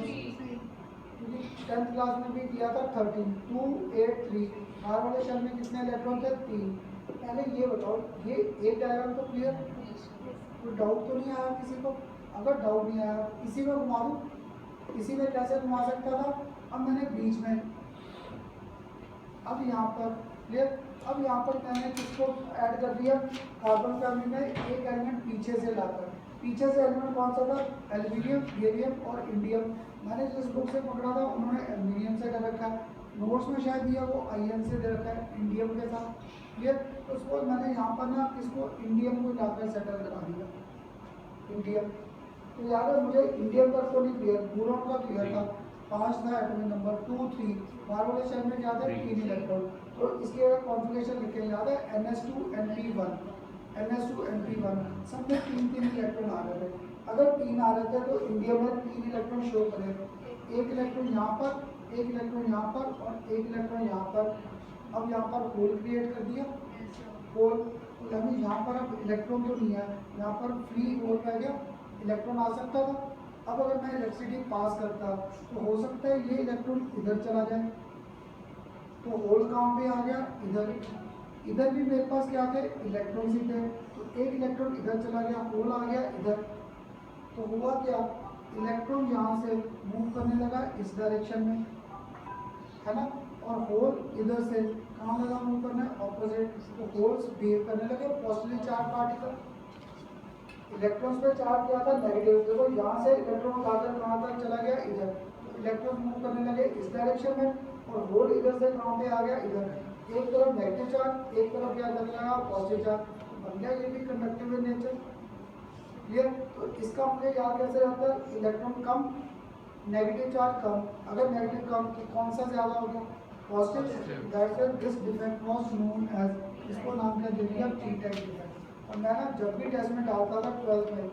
क्योंकि 10th क्लास में भी किया था 13 2 8 3, बाहर वाले शेल में कितने इलेक्ट्रॉन थे, 3। पहले ये बताओ, ये एक डायग्राम तो क्लियर, कोई डाउट तो नहीं आया किसी को? अगर डाउट नहीं आया, इसी में घुमा दूँ, इसी में कैसे घुमा सकता था। अब मैंने बीच में, अब यहाँ पर क्लियर, अब यहाँ पर मैंने किसको ऐड कर दिया, कार्बन फैमिली में एक एलिमेंट पीछे से लाकर। पीछे से एलिमेंट कौन सा था, एल्यूमिनियम, गैलियम और इंडियम। मैंने जिस बुक से पकड़ा था उन्होंने एल्यूमिनियम से कर रखा है, नोट्स में शायद दिया वो आयन से दे रखा है, इंडियम के साथ। क्लियर? तो उसको मैंने यहाँ पर ना इसको इंडियम को लाकर सेटल करा दिया, इंडियम। तो याद है मुझे इंडियम का तो नहीं क्लियर, बोरॉन का क्लियर था, 5 था एटॉमिक नंबर, 2 3, बाहर वाले शेल में क्या था, 3 इलेक्ट्रॉन। तो इसके अगर कॉन्फ़िगरेशन लिखे याद है, NH2 NP1, NH2 NP1, सब में 3 इलेक्ट्रॉन आ रहे थे। अगर 3 आ रहे थे तो इंडियम में 3 इलेक्ट्रॉन शो करेगा, एक इलेक्ट्रॉन यहाँ पर, एक इलेक्ट्रॉन यहाँ पर और एक इलेक्ट्रॉन यहाँ पर। अब यहाँ पर होल क्रिएट कर दिया, होल, तो यानी यहाँ पर अब इलेक्ट्रॉन तो नहीं है, यहाँ पर फ्री होल रह गया, इलेक्ट्रॉन आ सकता था। अब अगर मैं इलेक्ट्रिसिटी पास करता तो हो सकता है ये इलेक्ट्रॉन इधर चला जाए, तो होल कहाँ पे आ गया, इधर। इधर भी मेरे पास क्या थे, इलेक्ट्रॉन ही थे, तो एक इलेक्ट्रॉन इधर चला गया, होल आ गया इधर। तो हुआ क्या, इलेक्ट्रॉन यहाँ से मूव करने लगा इस डायरेक्शन में, है ना, और होल इधर से कहाँ लगा मूव करना, ऑपोजिट। तो होल्स बिहेव करने लगे पॉजिटिवली चार्ज पार्टिकल। इलेक्ट्रॉन्स पे चार्ज क्या था, नेगेटिव। देखो यहाँ से इलेक्ट्रॉन उठाकर कहाँ तक चला गया, इधर। तो इलेक्ट्रॉन मूव करने लगे इस डायरेक्शन में, और होल इधर से कहाँ पे आ गया, इधर। एक तरफ नेगेटिव चार्ज, एक तरफ क्या लगने लगा, पॉजिटिव चार्ज, बन गया ये भी कंडक्टिव इन नेचर। क्लियर? तो इसका मुझे याद कैसे रहता है, इलेक्ट्रॉन कम, नेगेटिव चार्ज कम। अगर नेगेटिव कम तो कौन सा ज़्यादा हो गया, positive. That's why this defect was known as, इसको नाम क्या दे दिया, पी टाइप डिफेक्ट। और मैं ना जब भी टेस्ट में डालता था 12th में,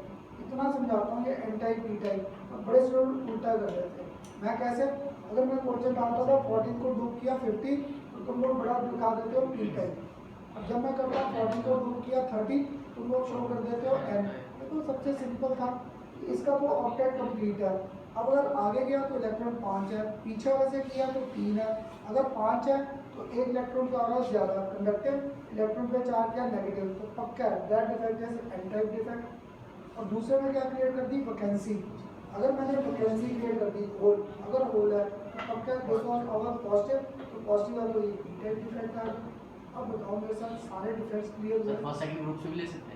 इतना समझाता हूँ ये एन टाइप पी टाइप, और बड़े स्टूडेंट उल्टा कर रहे थे। मैं कैसे, अगर मैं क्वेश्चन डालता था 14 को डूब किया 15, तो तुम लोग बड़ा दिखा देते हो पी टाइप, अब जब मैं करता हूँ 40 को रूट किया 30, तुम लोग शो कर देते हो n। तो सबसे सिंपल था, इसका वो ऑक्टेट कंप्लीट है। अब अगर आगे गया तो इलेक्ट्रॉन 5 है, पीछे वैसे किया तो 3 है। अगर 5 है तो एक इलेक्ट्रॉन का होगा ज़्यादा कंडक्टिव, इलेक्ट्रॉन पे चार्ज किया नेगेटिव, तो पक्का है that defect is an type defect. और दूसरे में क्या क्रिएट कर दी, वैकेंसी। अगर मैंने वैकेंसी क्रिएट कर दी होल, अगर होल है तो पक्का दिस वाज अवर पॉजिटिव, तो पॉजिटिव है तो ये पी टाइप डिफेक्ट आ गया। अब बताओ मेरे साथ सारे डिफेक्ट्स क्लियर हुए। फर्स्ट सेकंड ग्रुप से भी ले सकते हैं।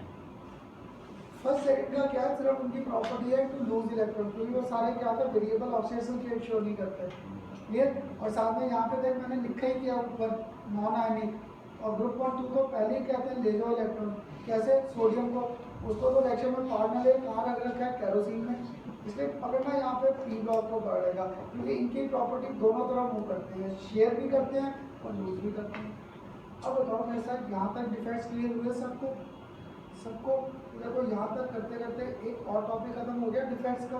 फर्स्ट सेकंड का क्या है, सिर्फ उनकी प्रॉपर्टी है टू लूज इलेक्ट्रॉन, क्योंकि वो सारे क्या होता है वेरिएबल ऑक्सीडेशन स्टेट शो नहीं करते। क्लियर। और साथ में यहाँ पे देख मैंने लिखा ही किया ऊपर नॉन आयनिक, और ग्रुप 1 2 को पहले ही कहते हैं ले जाओ इलेक्ट्रॉन। कैसे, सोडियम को उसको तो रिएक्शन में पार्टनर है कहाँ रख रखा है, कैरोसिन में, इसलिए पकड़ना यहाँ पे पी ब्लॉक को पकड़ेगा, क्योंकि इनकी प्रॉपर्टी दोनों तरफ मूव करते हैं, शेयर भी करते हैं और लूज भी करते हैं। अब बताओ मेरे साथ यहाँ तक डिफेक्ट्स क्लियर हुए सबको? सबको देखो यहाँ तक करते करते एक और टॉपिक खत्म हो गया डिफेक्ट्स का।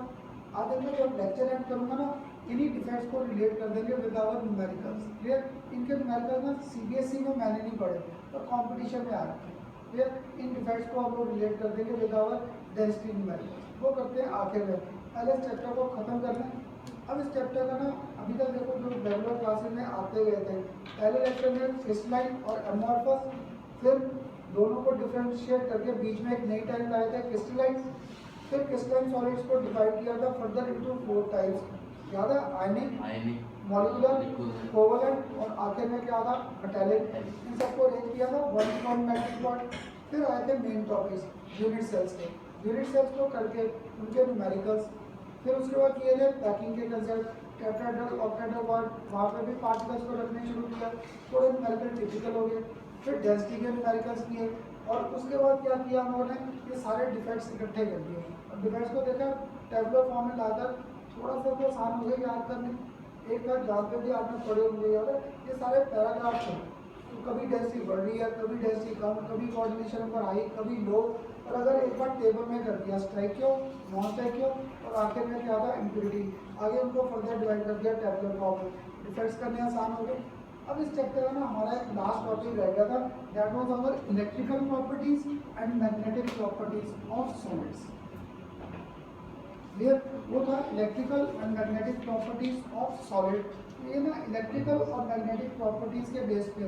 आगे मैं जब लेक्चर एंड करूँगा ना, इन्हीं डिफेक्ट्स को रिलेट कर देंगे विद आवर न्यूमेरिकल्स। क्लियर। इनके न्यूमेरिकल्स ना सीबीएसई में मैंने नहीं पढ़े तो कंपटीशन में आ रखे हैं। क्लियर। इन डिफेक्ट्स को हम लोग रिलेट कर देंगे विद आवर डेंसिटी न्यूमेरिकल्स। वो करते हैं आखिर में, पहले इस चैप्टर को खत्म कर लें। अब इस चैप्टर का ना अभी तक देखो जो रेगुलर क्लासेस में आते गए थे, पहले लेक्चर में क्रिस्टलाइन और एमॉर्फस, फिर दोनों को डिफरेंशिएट करके बीच में एक नई टाइप लाए थे क्रिस्टलाइन, फिर क्रिस्टलाइन सॉलिड्स को डिवाइड किया था फर्दर इनटू 4 टाइप्स। याद है, आयनिक, मॉलिक्यूलर, कोवलेंट और आखिर में क्या था, मेटालिक। इन सबको अरेंज किया था 1 फ्रॉम मैट्रिक प्लॉट। फिर आए थे मेन टॉपिक्स यूनिट सेल्स के, यूनिट सेल्स को करके उनके न्यूमेरिकल्स, फिर उसके बाद किए थे पैकिंग के कंसेप्ट, टेट्राहेड्रल, ऑक्टाहेड्रल बॉन्ड, वहाँ पे भी पार्टिकल्स को रखने शुरू किया, थोड़े न्यूमेरिकल टिपिकल हो गए। फिर डेंसिटी के न्यूमेरिकल्स किए, और उसके बाद क्या किया हम लोगों ने, ये सारे डिफेक्ट्स इकट्ठे कर दिए। और डिफेक्ट्स को देखा टेबुलर फॉर्म में लाकर, थोड़ा सा तो आसान हो गया याद करने, एक बार जहाँ पे भी आपने पढ़े होंगे याद है, ये सारे पैराग्राफ्स हैं। तो कभी डेंसिटी बढ़ रही है, कभी डेंसिटी कम, कभी कोऑर्डिनेशन पर हाई, कभी लो, और अगर एक बार टेबल में कर दिया स्ट्राइकियो, नॉन स्ट्राइकियो, और आखिर में क्या था इम्प्योरिटी, आगे उनको फर्दर डिवाइड कर दिया टेबुलर फॉर्म में। डिफेक्ट्स करने आसान हो गए। अब इस चैप्टर में ना हमारा एक लास्ट टॉपिक रह गया था, that was our electrical properties and magnetic properties of solids. Clear. वो था electrical and magnetic properties of solid. ये ना इलेक्ट्रिकल और मैग्नेटिक प्रॉपर्टीज के बेस पे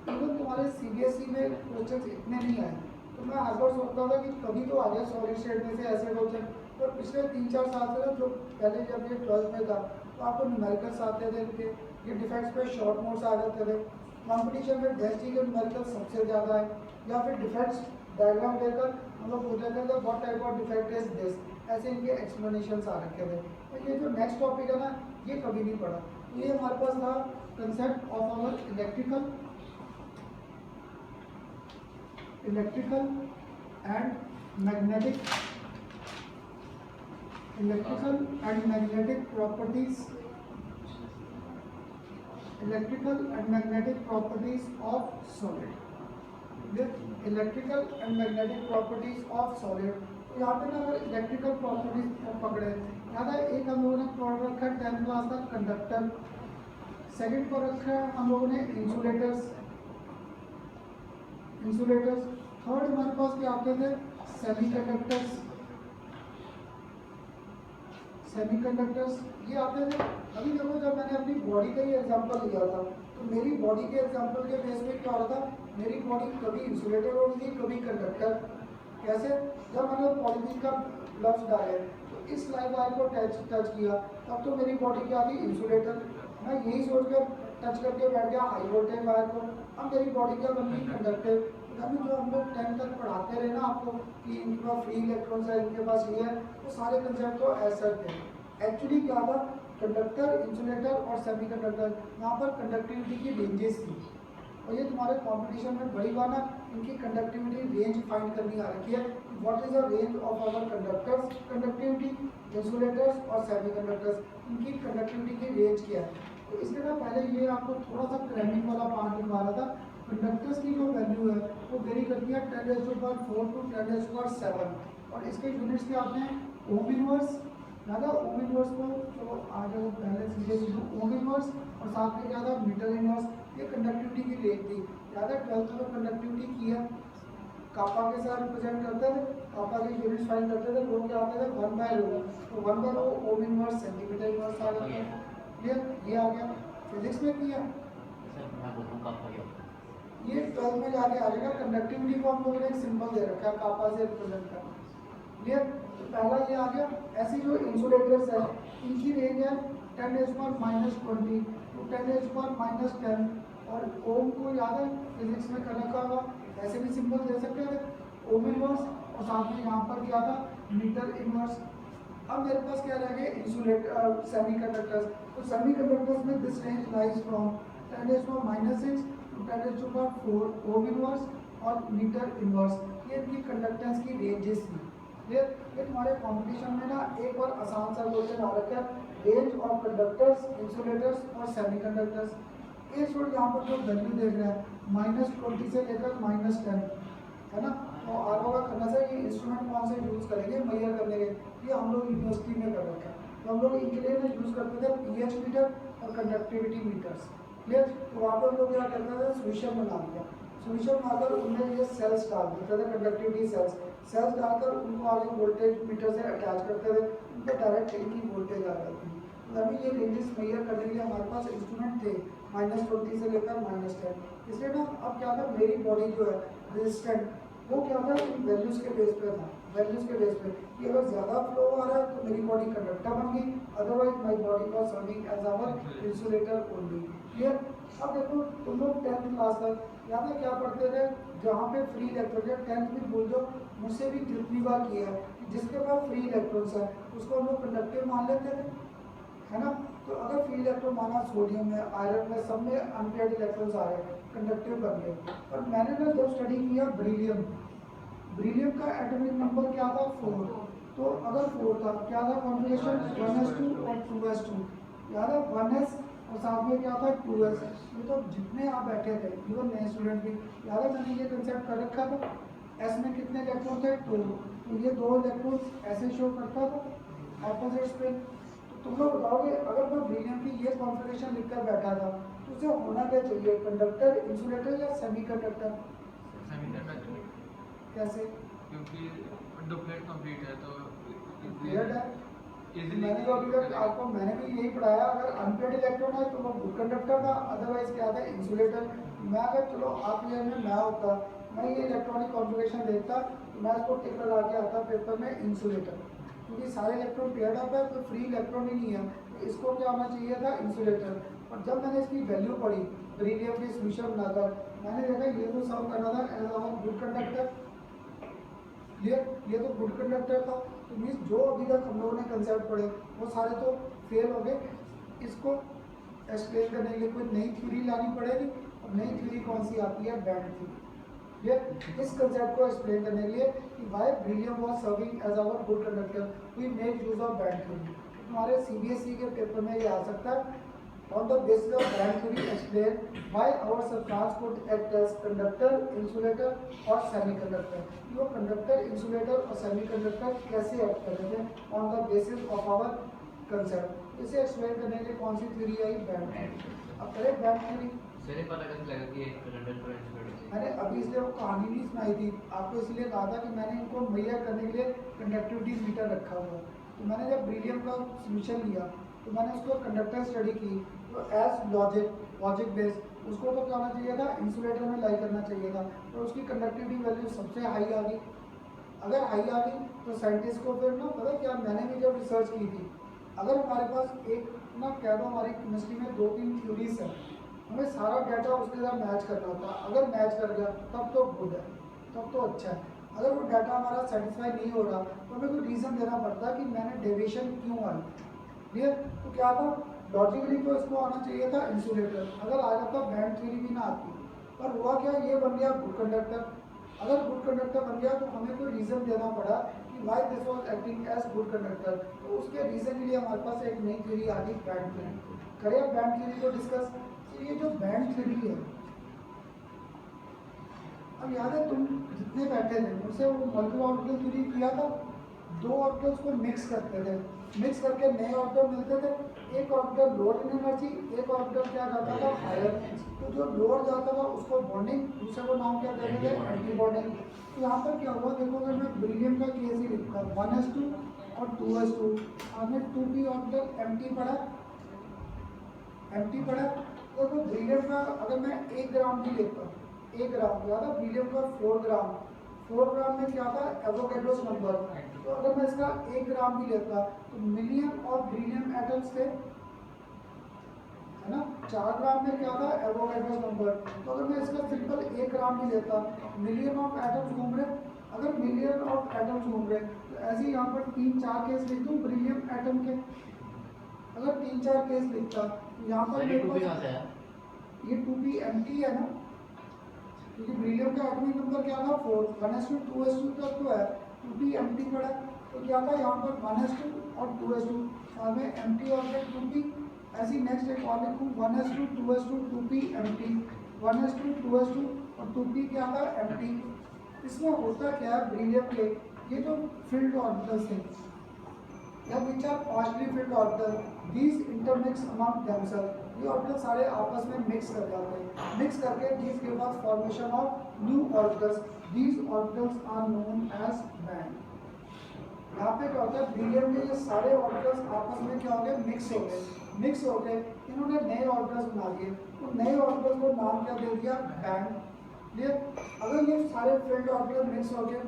इवन तुम्हारे सीबीएसई में क्वेश्चंस इतने नहीं आए, तो मैं हर बार सोचता था कि कभी तो आ गया सॉलिड स्टेट में से ऐसे क्वेश्चन। पर पिछले 3-4 साल से ना, जो पहले जब ये 12th में था तो आपको न्यूमेरिकल्स आते थे इनके, ये डिफेक्ट्स पे शॉर्ट नोट्स आ जाते थे। कंपटीशन में डेंसिटी के न्यूमेरिकल्स सबसे ज़्यादा है, या फिर डिफेक्ट्स डायग्राम देकर हम लोग पूछते थे what type of defect is this, ऐसे इनके एक्सप्लेनेशंस आ रखे थे। तो ये जो नेक्स्ट टॉपिक है ना, ये कभी नहीं पढ़ा। तो ये हमारे पास था concept of our electrical and magnetic properties, electrical and magnetic properties of solid. Electrical and magnetic properties of solid. तो यहाँ पे ना अगर इलेक्ट्रिकल प्रॉपर्टीज पकड़े, याद है एक हम लोगों ने पढ़ रखा है 10th क्लास का कंडक्टर, सेकंड पर रखा है हम लोगों ने इंसुलेटर्स, थर्ड हमारे पास क्या आते थे, सेमीकंडक्टर्स ये आते थे। अभी देखो जब मैंने अपनी बॉडी का ही एग्जांपल लिया था, तो मेरी बॉडी के एग्जांपल के बेस पे क्या हो रहा था, मेरी बॉडी कभी इंसुलेटर हो रही थी, कभी कंडक्टर। कैसे, जब मैंने पॉलीथीन का ग्लव्स डाले तो इस लाइव वायर को टच किया, तब तो मेरी बॉडी क्या थी, इंसुलेटर। मैं यही सोचकर टच करके बैठ गया हाई वोल्टेज वायर को, अब मेरी बॉडी क्या बन गई, कंडक्टिव। अभी जो हम लोग 10th तक पढ़ाते रहे ना आपको कि इनके पास फ्री इलेक्ट्रॉन्स है, इनके पास ये है, वो सारे कंसेप्ट तो ऐसा थे। एक्चुअली क्या था, कंडक्टर, इंसुलेटर और सेमीकंडक्टर, यहाँ पर कंडक्टिविटी की रेंजेस थी, और ये तुम्हारे कंपटीशन में बड़ी बार ना इनकी कंडक्टिविटी रेंज फाइंड करनी आ रखी है। What is the range of our conductors conductivity, insulators और सेमीकंडक्टर्स, इनकी कंडक्टिविटी की रेंज क्या है। तो इसके ना पहले ये आपको थोड़ा सा क्रैमिंग वाला पार्ट लिखवा रहा था। कंडक्टर्स की जो वैल्यू है वो वेरी करती है 10⁴ टू 10⁷, और इसके यूनिट्स क्या आते हैं, ओम इनवर्स। ज़्यादा ओम इनवर्स को चलो आगे वो पहले सीधे ओम इनवर्स, और साथ में क्या था मीटर इनवर्स। ये कंडक्टिविटी की रेंज थी। याद है 12th में कंडक्टिविटी किया कापा के साथ रिप्रेजेंट करते थे, कापा के यूनिट्स फाइंड करते थे, वो क्या आते थे 1/रो, तो 1/रो ओम इनवर्स सेंटीमीटर इनवर्स आ जाता है। क्लियर, ये आ गया। फिजिक्स में किया ये 12th में जाके आ जाएगा। कंडक्टिविटी को हम लोगों ने एक सिंबल दे रखा है कापा से रिप्रेजेंट करना। क्लियर, तो पहला ये आ गया। ऐसी जो इंसुलेटर्स है इनकी रेंज है 10⁻⁻20 टू 10⁻⁻10 और ओम को याद है फिजिक्स में कर रखा होगा, ऐसे भी सिंबल दे सकते थे ओम इनवर्स और साथ में यहाँ पर क्या था मीटर इनवर्स। अब मेरे पास क्या रह गए इंसुलेटर सेमीकंडक्टर्स। तो सेमीकंडक्टर्स में this range lies from 10⁻⁻6 to 10⁻⁴ ohm inverse और मीटर इनवर्स। ये इनकी कंडक्टेंस की रेंजेस थी। ये तुम्हारे कंपटीशन में ना एक बार आसान सा क्वेश्चन आ रखा है रेंज ऑफ कंडक्टर्स, इंसुलेटर्स और सेमीकंडक्टर्स। ये स्टूडेंट यहाँ पर जो वैल्यू देख रहे हैं -20 से लेकर -10 है ना। तो आप लोगों का करना चाहिए ये इंस्ट्रूमेंट कौन से यूज़ करेंगे मेजर करने के, ये हम लोग यूनिवर्सिटी में कर रखे हैं। तो हम लोग इनके लिए ना यूज़ करते थे पीएच मीटर और कंडक्टिविटी मीटर्स। क्लियर, तो वहाँ पर हम लोग क्या करते थे सोल्यूशन बना लिया, सोल्यूशन बनाकर उनमें ये सेल्स डाल देते थे कंडक्टिविटी सेल्स डालकर उनको आगे वोल्टेज मीटर से अटैच करते थे, उनको डायरेक्ट इनकी वोल्टेज आ जाती है। तो अभी ये रेंजेस मेजर करने के लिए हमारे पास इंस्ट्रूमेंट थे -20 से लेकर -10। इसलिए ना अब क्या था मेरी बॉडी जो है रेजिस्टेंट वो क्या था इन वैल्यूज़ के बेस पे था, वैल्यूज़ के बेस पे कि अगर ज़्यादा फ्लो आ रहा है तो मेरी बॉडी कंडक्टर बन गई, otherwise my body was serving as our insulator only. Clear, अब देखो तुम लोग 10th क्लास तक याद है क्या पढ़ते थे जहाँ पे फ्री इलेक्ट्रॉन है 10th भी बोल दो मुझसे भी जितनी बार किया है कि जिसके पास फ्री इलेक्ट्रॉन्स है उसको हम लोग कंडक्टिव मान लेते थे, है ना। तो अगर फ्री इलेक्ट्रॉन माना सोडियम में, आयरन में, सब में अनपेयर्ड इलेक्ट्रॉन्स आ रहे हैं कंडक्टिव बन गए। और मैंने ना जब स्टडी किया ब्रिलियम का एटॉमिक नंबर क्या था 4। तो अगर 4 था क्या था कॉन्फ़िगरेशन 1s2 और 2s2, याद है 1s और साथ में क्या था 2s। ये तो जितने आप बैठे थे इवन नए स्टूडेंट भी याद है मैंने ये कंसेप्ट कर रखा था। s में कितने इलेक्ट्रॉन थे 2, तो ये 2 इलेक्ट्रॉन ऐसे शो करता था ऑपोजिट स्पिन। तुम लोग बताओगे अगर मैं ब्रिलियम की ये कॉन्फ़िगरेशन लिखकर बैठा था तो उसे होना क्या चाहिए कंडक्टर, इंसुलेटर या सेमीकंडक्टर? सेमीकंडक्टर। कैसे? क्योंकि डुप्लेट कंप्लीट है तो वेयर्ड है। मैंने तो अभी तक आपको मैंने भी यही पढ़ाया अगर अनपेयर्ड इलेक्ट्रॉन है तो वो गुड कंडक्टर था, अदरवाइज क्या था इंसुलेटर। मैं अगर चलो आप ईयर में मैं होता मैं ये इलेक्ट्रॉनिक कॉन्फ़िगरेशन देखता तो मैं इसको टिक लगा के आता पेपर में इंसुलेटर, क्योंकि सारे इलेक्ट्रॉन पेयर्ड अप है तो फ्री इलेक्ट्रॉन ही नहीं है, तो इसको क्या होना चाहिए था इंसुलेटर। और जब मैंने इसकी वैल्यू पढ़ी ब्रिलियम की सोल्यूशन बनाकर मैंने देखा ये तो सॉल्व करना था as a good conductor. Clear, ये तो गुड कंडक्टर था। तो मीन्स जो अभी तक हम लोगों ने कंसेप्ट पढ़े वो सारे तो फेल हो गए। इसको एक्सप्लेन करने के लिए कोई नई थ्योरी लानी पड़ेगी और नई थ्योरी कौन सी आती है बैंड थ्योरी। इस कंसेप्ट को एक्सप्लेन करने के लिए कि why beryllium was serving as our good conductor we made use of band theory. तुम्हारे सीबीएसई के पेपर में ये आ सकता है on the basis of band theory explain why our substance could act as conductor, insulator और semiconductor. वो conductor, insulator और सेमीकंडक्टर कैसे एक्ट कर रहे थे on the basis of our concept. इसे एक्सप्लेन करने के लिए कौन सी थ्योरी आई बैंड थ्योरी। अब करें बैंड थ्योरी सर पता कैसे लगा कि एक कंडक्टर और इंसुलेटर? मैंने अभी इसलिए वो कहानी नहीं सुनाई थी आपको, इसलिए कहा था कि मैंने इनको मेजर करने के लिए कंडक्टिविटी मीटर रखा हुआ। तो मैंने जब ब्रिलियम का सोल्यूशन लिया तो मैंने उसको कंडक्टर स्टडी की तो एज लॉजिक बेस उसको तो क्या होना चाहिए था इंसुलेटर में लाई करना चाहिए था, तो उसकी कंडक्टिविटी वैल्यू सबसे हाई आ गई। अगर हाई आ गई तो साइंटिस्ट को फिर ना पता क्या मैंने भी जब रिसर्च की थी अगर हमारे पास एक ना कह दो हमारी केमिस्ट्री में 2-3 थ्योरीज है हमें सारा डाटा उसके साथ मैच करना होता है। अगर मैच कर गया तब तो गुड है, तब तो अच्छा है। अगर वो डाटा हमारा सेटिस्फाई नहीं हो रहा तो हमें कोई रीज़न देना पड़ता है कि मैंने डेविएशन क्यों आई। क्लियर, तो क्या था लॉजिकली तो इसको आना चाहिए था इंसुलेटर, अगर आ जाता बैंड थ्योरी भी ना आती। पर हुआ क्या ये बन गया गुड कंडक्टर। अगर गुड कंडक्टर बन गया तो हमें कोई रीज़न देना पड़ा कि why this was acting as good conductor, तो उसके रीज़न के लिए हमारे पास एक नई थ्योरी आ गई बैंड थ्योरी। करें बैंड थ्योरी को डिस्कस। ये जो बैंड थ्योरी है अब याद है तुम जितने बैठे थे मुझसे वो मॉलिक्यूलर ऑर्बिटल थ्योरी किया था दो ऑर्बिटल्स को मिक्स करते थे, मिक्स करके नए ऑर्बिटल मिलते थे। एक ऑर्बिटल लोअर इन एनर्जी, एक ऑर्बिटल क्या जाता था हायर। तो जो लोअर जाता था उसको बॉन्डिंग, दूसरे को नाम क्या देते थे एंटी बॉन्डिंग। तो यहाँ पर क्या हुआ देखो, अगर मैं बेरिलियम का केस ही लिखता 1s2 और 2s2, हमें 2p ऑर्बिटल एम्प्टी पड़ा। तो बेरिलियम का अगर मैं 1 ग्राम भी लेता, 1 ग्राम याद है, बेरिलियम का 4 ग्राम में क्या था एवोगैड्रोस नंबर। तो अगर मैं इसका 1 ग्राम भी लेता तो मिलियन ऑफ बेरिलियम एटम्स थे, है ना। 4 ग्राम में क्या था एवोगैड्रोस नंबर। तो अगर मैं इसका सिंपल 1 ग्राम भी लेता, मिलियन ऑफ एटम्स घूम रहे, अगर मिलियन ऑफ एटम्स घूम रहे तो ऐसे ही यहाँ पर 3-4 केस लिख दूँ बेरिलियम एटम के। अगर 3-4 केस लिखता तो यहाँ पर ये 2p एम्प्टी है ना, क्योंकि बेरिलियम का एटॉमिक नंबर क्या था 4, 1s2 2s2 तक तो है, 2p एम्प्टी पड़ा। तो क्या था यहाँ पर 1s2 और 2s2 और में एम्प्टी ऑब्जेक्ट 2p। ऐसी नेक्स्ट एक और लिखूँ 1s2 2s2 2p empty, 1s2 2s2 और 2p क्या था एम्प्टी। इसमें होता क्या है बेरिलियम के ये जो फील्ड ऑर्बिटल्स हैं या which are partially filled orbital, these intermix among themself. ये ऑर्बिटल सारे आपस में मिक्स कर जाते हैं, मिक्स करके these give us formation of new orbitals, these orbitals are known as band. यहाँ पे क्या होता है बेरिलियम के ये सारे ऑर्बिटल्स आपस में क्या हो गए मिक्स हो गए, इन्होंने नए ऑर्बिटल्स बना लिए। तो नए ऑर्बिटल्स को नाम क्या दे दिया बैंड। अगर ये सारे फील्ड ऑर्बिटल मिक्स हो गए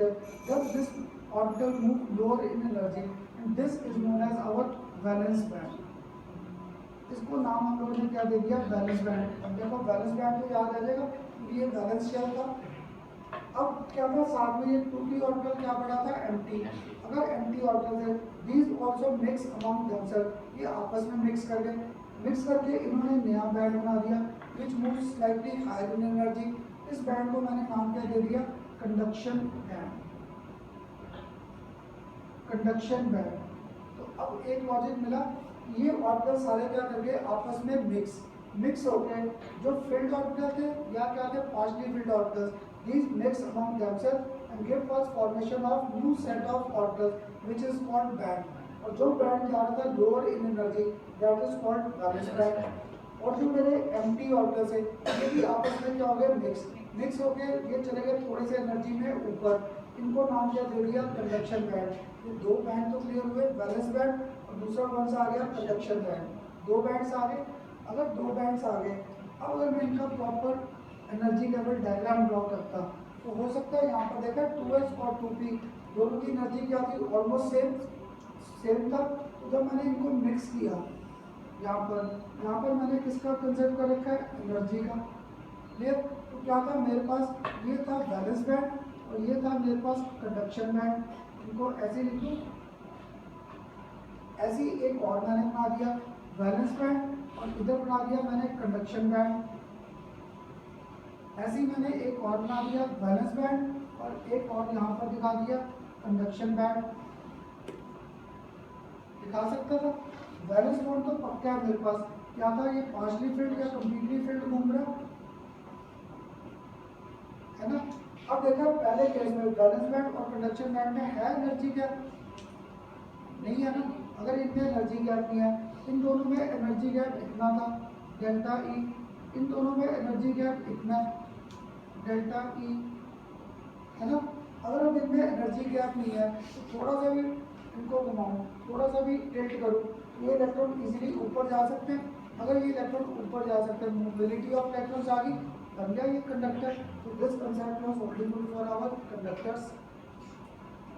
थे, जब this orbital move lower in energy and this is known as our valence band. इसको नाम हम लोगों ने क्या दे दिया वैलेंस बैंड। अब देखो वैलेंस बैंड तो याद आ जाएगा, ये वैलेंस शेल था। अब क्या था साथ में ये 2p ऑर्बिटल क्या पड़ा था एम्प्टी। अगर एम्प्टी ऑर्बिटल है these also mix among themself, ये आपस में मिक्स कर गए, मिक्स करके इन्होंने नया बैंड बना दिया which moves slightly higher in energy. इस बैंड को मैंने नाम क्या दे दिया कंडक्शन बैंड, कंडक्शन बैंड। तो अब एक लॉजिक मिला, ये ऑर्बिटल सारे क्या करके आपस में मिक्स हो गए। जो फील्ड ऑर्बिटल थे या क्या थे partially field orbitals, these mix among themselves and give us formation of new set of orbitals which is called band। और जो बैंड जा रहा था lower in energy that is called valence band. और जो मेरे एम्प्टी ऑर्बिटल्स है ये भी आपस में क्या हो गए मिक्स हो गए, ये चले गए थोड़े से एनर्जी में ऊपर, इनको नाम क्या दे दिया कंडक्शन बैंड। ये दो बैंड तो क्लियर हुए, वैलेंस बैंड और दूसरा कौन सा आ गया कंडक्शन बैंड। दो बैंड्स आ गए। अगर दो बैंड्स आ गए, अब अगर मैं इनका proper energy level diagram draw करता तो हो सकता है यहाँ पर देखा 2s और 2p दोनों की एनर्जी क्या थी ऑलमोस्ट सेम था। तो जब मैंने इनको मिक्स किया यहाँ पर मैंने किसका कंसेप्ट कर रखा है एनर्जी का। क्लियर। तो क्या था मेरे पास ये था वैलेंस बैंड और ये था मेरे पास कंडक्शन बैंड। इनको ऐसे लिख दूँ, ऐसी एक और मैंने बना दिया वैलेंस बैंड और इधर बना दिया मैंने कंडक्शन बैंड। ऐसे ही मैंने एक और बना दिया वैलेंस बैंड और एक और यहाँ पर दिखा दिया कंडक्शन बैंड। दिखा सकता था वैलेंस बैंड तो पक्का है मेरे पास, क्या था ये पार्शियली फील्ड या कंप्लीटली फील्ड घूम रहा है ना। अब देखा पहले केस में वैलेंस बैंड और कंडक्शन बैंड में है एनर्जी गैप नहीं है ना। अगर इनमें एनर्जी गैप नहीं है, इन दोनों में एनर्जी गैप इतना था डेल्टा ई, इन दोनों में एनर्जी गैप इतना डेल्टा ई, है ना। अगर अब इनमें एनर्जी गैप नहीं है तो थोड़ा सा भी इनको घुमाऊँ, थोड़ा सा भी टिल्ट करूँ, ये इलेक्ट्रॉन इजीली ऊपर जा सकते हैं। अगर ये इलेक्ट्रॉन ऊपर जा सकते हैं, मोबिलिटी ऑफ इलेक्ट्रॉन्स आ गई, बन गया ये कंडक्टर। तो this concept was only good for our conductors.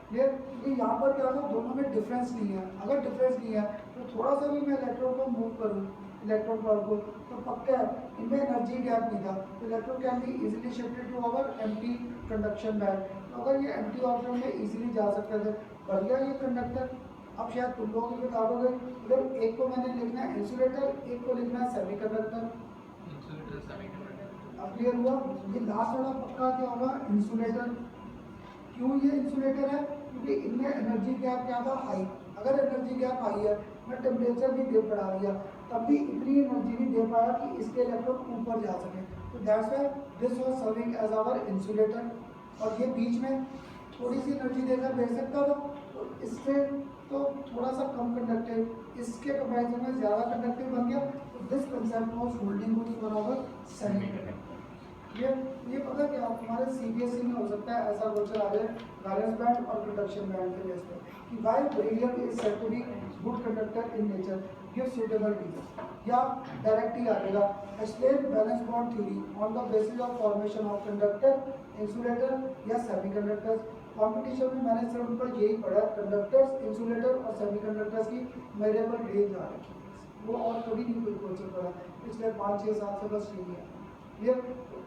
Clear. ये यहाँ पर क्या था दोनों में डिफरेंस नहीं है। अगर डिफरेंस नहीं है तो थोड़ा सा भी मैं इलेक्ट्रॉन को मूव करूँ इलेक्ट्रॉन पावर को तो पक्का है इनमें एनर्जी गैप नहीं था, तो electron can be easily shifted to our empty conduction band. तो अगर ये एम्प्टी ऑर्बिटल में इजीली जा सकते थे, बढ़ गया ये कंडक्टर। अब शायद तुम लोग भी बता दोगे, इधर एक को मैंने लिखना है इंसुलेटर, एक को लिखना है सेमीकंडक्टर। अब क्लियर हुआ। ये लास्ट वाला पक्का क्या होगा इंसुलेटर। क्यों ये इंसुलेटर है? क्योंकि इनमें एनर्जी गैप क्या था हाई। अगर एनर्जी गैप हाई है, मैं टेम्परेचर भी दे बढ़ा दिया तब भी इतनी एनर्जी नहीं दे पाया कि इसके इलेक्ट्रॉन ऊपर जा सके। तो that's why this was serving as our insulator. और ये बीच में थोड़ी सी एनर्जी देकर भेज सकता था, तो तो इससे तो थोड़ा सा कम कंडक्टिव, इसके कंपैरिजन में ज़्यादा कंडक्टिव बन गया। तो this concept of holding goods for our semiconductor. ये पता है कि आप हमारे सीबीएसई में हो सकता है ऐसा क्वेश्चन आ जाए वैलेंस बैंड और कंडक्शन बैंड के बेस पे कि why beryllium is said to be good conductor in nature, give suitable reason. या डायरेक्ट ही आ जाएगा explain valence bond theory on the basis of formation of conductor, insulator या semiconductors. Competition में मैंने सिर्फ ऊपर यही पढ़ा, कंडक्टर्स, इंसुलेटर और सेमीकंडक्टर्स की मेजरेबल रेंज आ रही है, वो और कभी नहीं कोई क्वेश्चन पढ़ा पिछले 5-6 साल से, बस यही है। ये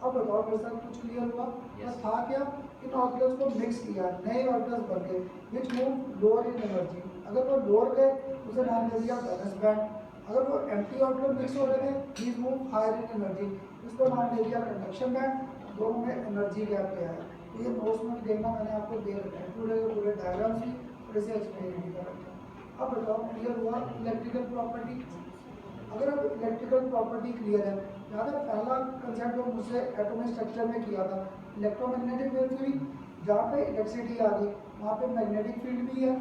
अब बताओ मेरे साथ कुछ क्लियर हुआ? बस था क्या, इन ऑर्बिटल्स को मिक्स किया, नए ऑर्बिटल्स बन गए which move lower in energy. अगर वो लोअर गए उसे नाम दे दिया वैलेंस बैंड। अगर वो एम्प्टी ऑर्बिटल मिक्स हो रहे थे these move higher in energy, इसको नाम दे दिया कंडक्शन बैंड। दोनों में एनर्जी गैप क्या है तो ये नोट्स में देखना, मैंने आपको दे रखा है पूरे डायग्राम्स भी और इसे एक्सप्लेन भी कर रखा है। अब बताओ क्लियर हुआ इलेक्ट्रिकल प्रॉपर्टी? अगर अब इलेक्ट्रिकल प्रॉपर्टी क्लियर है, याद है पहला कंसेप्ट जो मुझसे एटॉमिक स्ट्रक्चर में किया था इलेक्ट्रोमैग्नेटिक वेव थ्योरी, जहाँ पे इलेक्ट्रिसिटी आ गई वहाँ पे मैग्नेटिक फील्ड भी है।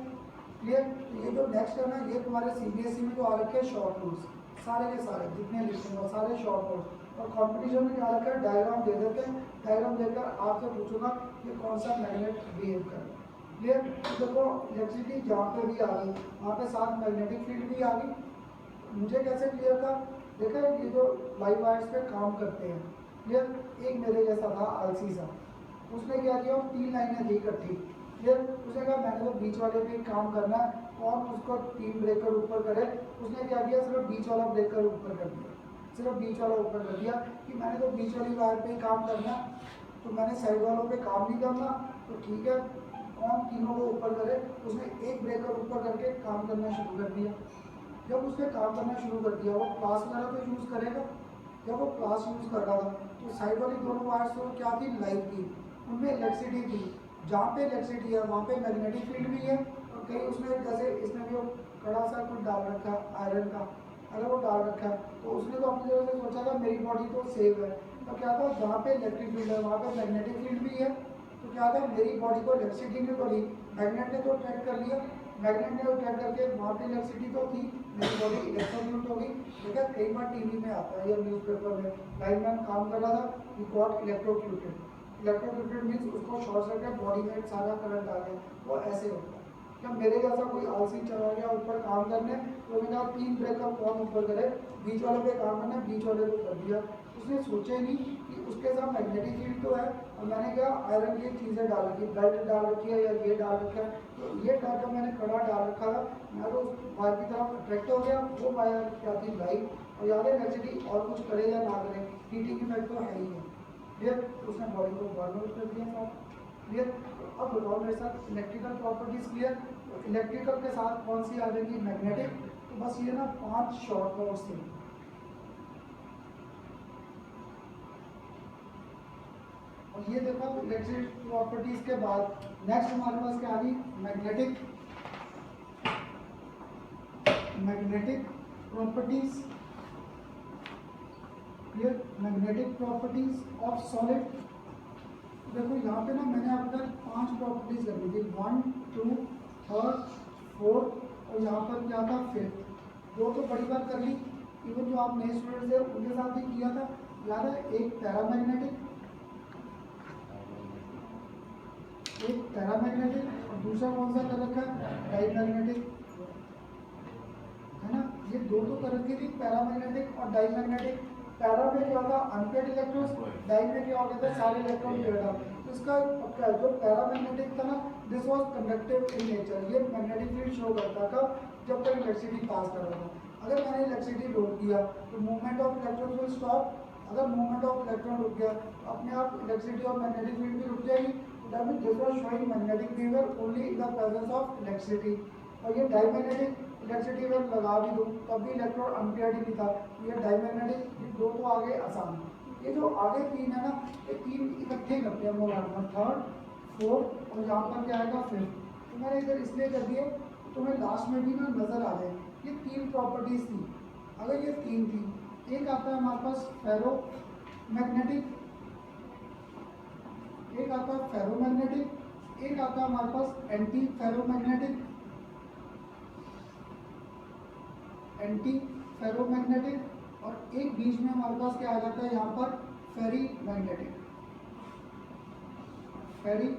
क्लियर? ये जो नेक्स्ट है ना, ये तुम्हारे सीबीएसई में तो आ रखे हैं शॉर्ट रूल्स, सारे के सारे जितने लिखे हैं सारे शॉर्ट रूल्स। और कॉम्पिटिशन में क्या रखा है, डायग्राम दे देते हैं, डायग्राम देकर आपसे पूछूंगा ये कौन सा मैग्नेट बिहेव कर। क्लियर? देखो इलेक्ट्रिसिटी जहाँ पे भी आ गई वहाँ पे साथ मैग्नेटिक फील्ड भी आ गई। मुझे कैसे क्लियर था, देखा ये जो लाइव वायर्स पे काम करते हैं, क्लियर? एक मेरे जैसा था आलसी सा, उसने क्या किया, 3 लाइनें दी इकट्ठी। क्लियर? उसने कहा मैंने तो बीच वाले पे काम करना है, कौन उसको 3 ब्रेकर ऊपर करे। उसने क्या किया, सिर्फ बीच वाला ब्रेकर ऊपर कर दिया, सिर्फ बीच वाला ऊपर कर दिया कि मैंने तो बीच वाली वायर पे काम करना, तो मैंने साइड वालों पे काम नहीं करना। तो ठीक है, कौन तीनों को ऊपर करे। उसने एक ब्रेकर ऊपर करके काम करना शुरू कर दिया। जब उसने काम करना शुरू कर दिया, वो क्लास वगैरह तो यूज़ करेगा। जब वो क्लास यूज़ कर रहा था तो साइड वाली दोनों वायर्स तो क्या थी, लाइव थी, उनमें इलेक्ट्रिसिटी थी। जहाँ पे इलेक्ट्रिसिटी है वहाँ पे मैग्नेटिक फील्ड भी है। और कहीं उसने जैसे इसमें भी कड़ा सा कुछ डाल रखा है आयरन का, अगर वो डाल रखा है तो उसने तो अपनी जगह से सोचा था मेरी बॉडी तो सेफ है। तो क्या था, जहाँ पे इलेक्ट्रिक फील्ड है वहाँ पे मैग्नेटिक फील्ड भी है। तो क्या था, मेरी बॉडी को इलेक्ट्रिसिटी ने तो ली, मैग्नेट ने तो अट्रैक्ट कर लिया, मैग्नेट ने अट्रैक्ट करके वहाँ पे इलेक्ट्रिसिटी तो थी, मेरी बॉडी इलेक्ट्रोक्यूट हो गई। देखा कई बार टीवी में आता है या न्यूज़पेपर में, लाइनमैन काम कर रहा था, he got electrocuted. Electrocuted means उसको शॉर्ट सर्किट बॉडी में सारा करंट आ गया, वो ऐसे होता है। क्या मेरे जैसा कोई आलसी चला गया ऊपर काम करने, तो मैंने कहा 3 ब्रेकर कौन ऊपर करे, बीच वाले पे काम करना, बीच वाले को कर दिया। उसने सोचा ही नहीं कि उसके साथ मैग्नेटिक फील्ड तो है, और मैंने क्या आयरन की चीज़ें डाल रखी, बेल्ट डाल रखी है या ये डाल रखा है, तो ये डाल कर मैंने कड़ा डाल रखा था, मैं तो उस वायर की तरफ अट्रैक्ट हो गया। वो वायर क्या थी, लाइव। और याद है इलेक्ट्रिसिटी और कुछ करे या ना करे, हीटिंग इफेक्ट तो है ही है। फिर उसने बॉडी को बर्न आउट कर दिया था। क्लियर? अब बताओ मेरे साथ इलेक्ट्रिकल प्रॉपर्टीज क्लियर। तो इलेक्ट्रिकल के साथ कौन सी आ जाएगी, मैग्नेटिक। तो बस ये ना 5 शॉर्ट नोट्स थे। और ये देखो इलेक्ट्रिक प्रॉपर्टीज के बाद नेक्स्ट हमारे पास क्या आ गई, magnetic properties. Clear? Magnetic properties of solid. देखो यहाँ पे ना मैंने अब तक 5 प्रॉपर्टीज कर दी थी, 1, 2, 3, 4 और यहाँ पर क्या था 5th। 2 तो बड़ी बात कर ली, इवन जो आप नए स्टूडेंट्स थे उनके साथ ही किया था। याद है, एक पैरामैग्नेटिक और दूसरा कौन सा कर रखा है, डाईमैग्नेटिक, है ना। ये 2 तो कर रखी थी, पैरामैग्नेटिक और डाईमैग्नेटिक। पैरा में क्या होता है, अनपेड इलेक्ट्रॉन्स, डाई में क्या होता है, सारे इलेक्ट्रॉन पेड है। तो इसका पक्का है, जो पैरामैग्नेटिक था ना, this was conductive in nature. ये मैग्नेटिक फील्ड शो करता था जब तक इलेक्ट्रिसिटी पास कर रहा था। अगर मैंने इलेक्ट्रिसिटी रोक दिया तो movement of electron will stop. अगर मूवमेंट ऑफ इलेक्ट्रॉन रुक गया तो अपने आप इलेक्ट्रिसिटी और मैग्नेटिक फील्ड भी रुक जाएगी। That means this was showing magnetic behaviour only in the presence of electricity. और ये डाईमैग्नेटिक, इलेक्ट्रिसिटी वेव लगा भी दूँ तब भी इलेक्ट्रॉन अनपेयर्ड ही नहीं था। ये डाईमैग्नेटिक, ये 2 तो आगे आसान। ये जो आगे 3 है ना, ये 3 इकट्ठे करते हैं हम लोग, 3rd, 4th और यहाँ पर क्या आएगा 5th। तो मैंने इधर इसलिए कर दिए तो तुम्हें लास्ट में भी ना नजर आ जाए। ये 3 प्रॉपर्टीज थी। अगर ये 3 थी, एक आता है हमारे पास फेरोमैग्नेटिक, एक आता है फेरोमैग्नेटिक, एक आता है हमारे पास एंटी फेरोमैग्नेटिक, एंटी फेरोमैग्नेटिक, और एक बीच में हमारे पास क्या आ जाता है यहाँ पर फेरी मैग्नेटिक, फेरी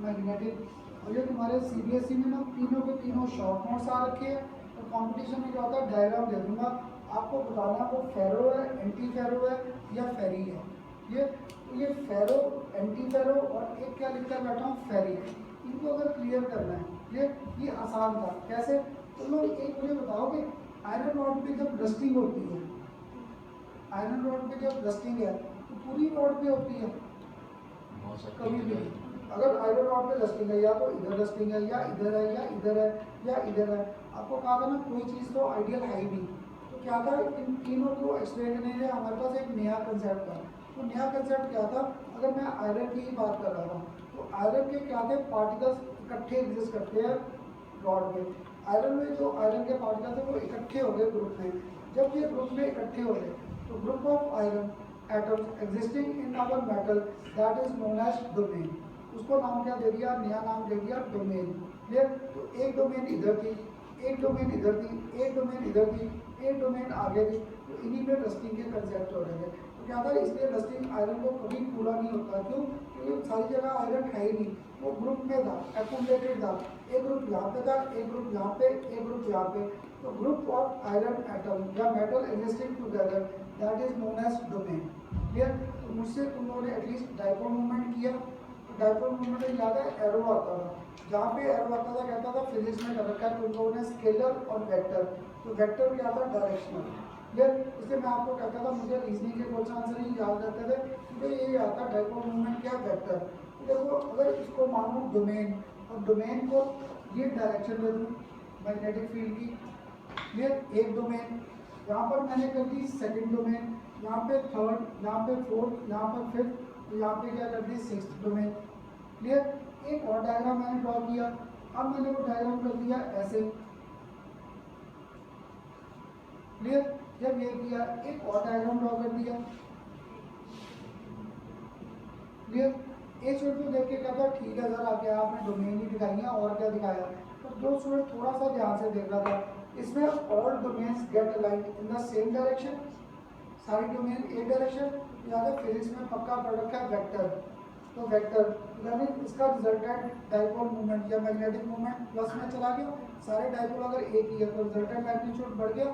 मैग्नेटिक। और ये तुम्हारे सीबीएसई में ना तीनों के तीनों शॉर्ट नोट्स आ रखे हैं। तो कंपटीशन में क्या होता है, डायग्राम दे दूंगा आपको, बताना वो फेरो है, एंटी फेरो है या फेरी है। ये फेरो, एंटी फेरो और एक क्या लिखकर बैठा हूँ फेरी, इनको अगर क्लियर करना है ये आसान था। कैसे, तो लोग एक मुझे बताओगे आयरन रॉड पे जब रस्टिंग होती है, आयरन रॉड पे जब रस्टिंग है तो पूरी रॉड पे होती है कभी भी। अगर आयरन रॉड पे रस्टिंग है या तो इधर रस्टिंग है या इधर है या इधर है या इधर है, आपको कहा था ना कोई चीज़ तो आइडियल है ही नहीं। तो क्या था, इन तीनों को एक्सप्लेन करने के लिए हमारे पास एक नया कंसेप्ट था। तो नया कंसेप्ट क्या था, अगर मैं आयरन की ही बात कर रहा था तो आयरन के क्या थे, पार्टिकल्स इकट्ठे एग्जिस्ट करते हैं रॉड में। आयरन में जो आयरन के पार्टिकल थे वो इकट्ठे हो गए ग्रुप में। जब ये ग्रुप में इकट्ठे हो गए तो group of iron atoms existing in our metal that is known as domain, उसको नाम क्या दे दिया, नया नाम दे दिया डोमेन। क्लियर, तो एक डोमेन इधर थी, एक डोमेन इधर थी, एक डोमेन इधर थी, एक डोमेन आगे थी, तो इन्हीं में रस्टिंग के कंसेप्ट हो रहे थे। तो क्या था, इसलिए रस्टिंग आयरन को कभी पूरा नहीं होता। क्यों, क्योंकि सारी जगह आयरन है ही नहीं, वो ग्रुप में था, एक्यूमुलेटेड था। एक ग्रुप यहाँ पे था, एक ग्रुप यहाँ पे, एक ग्रुप यहाँ पे। तो ग्रुप ऑफ आयरन एटम या metal existing together that is known as domain. Clear, तो मुझसे तुम लोगों ने एटलीस्ट डाइपोल मूवमेंट किया। डाइपोल मूवमेंट में याद है एरो आता था, जहाँ पे एरो आता था कहता था फिजिक्स में कर रखा है तुम लोगों ने स्केलर और वेक्टर। तो वेक्टर क्या था, डायरेक्शनल। क्लियर, इसलिए मैं आपको कहता था मुझे रीजनिंग के क्वेश्चन आंसर ही याद रहते थे, मुझे ये आता डाइपोल मूवमेंट क्या, वेक्टर। तो देखो अगर इसको मानो डोमेन, और डोमेन को ये डायरेक्शन दे दूँ मैग्नेटिक फील्ड की। क्लियर, एक डोमेन, यहाँ पर मैंने कर दी सेकेंड डोमेन, यहाँ पे थर्ड, यहाँ पे फोर्थ, यहाँ पर फिफ्थ, तो यहाँ पे क्या कर दी सिक्स्थ डोमेन। क्लियर, एक और डायग्राम मैंने ड्रॉ किया। अब मैंने वो डायग्राम कर दिया ऐसे। क्लियर, जब ये किया एक और डायग्राम ड्रॉ कर दिया। क्लियर, एक स्टूडेंट को देख के कहता ठीक है सर आपके आपने डोमेन ही दिखाई है और क्या दिखाया, तो जो स्टूडेंट थोड़ा सा ध्यान से देख रहा था, इसमें all domains get aligned in the same direction, सारी डोमेन एक डायरेक्शन। याद है फिजिक्स में पक्का प्रोडक्ट है वेक्टर, तो वेक्टर यानी इसका रिजल्टेंट डाइपोल मूवमेंट या मैग्नेटिक मूवमेंट प्लस में चला गया। सारे डाइपोल अगर एक ही है तो रिजल्टेंट मैग्नीट्यूड बढ़ गया,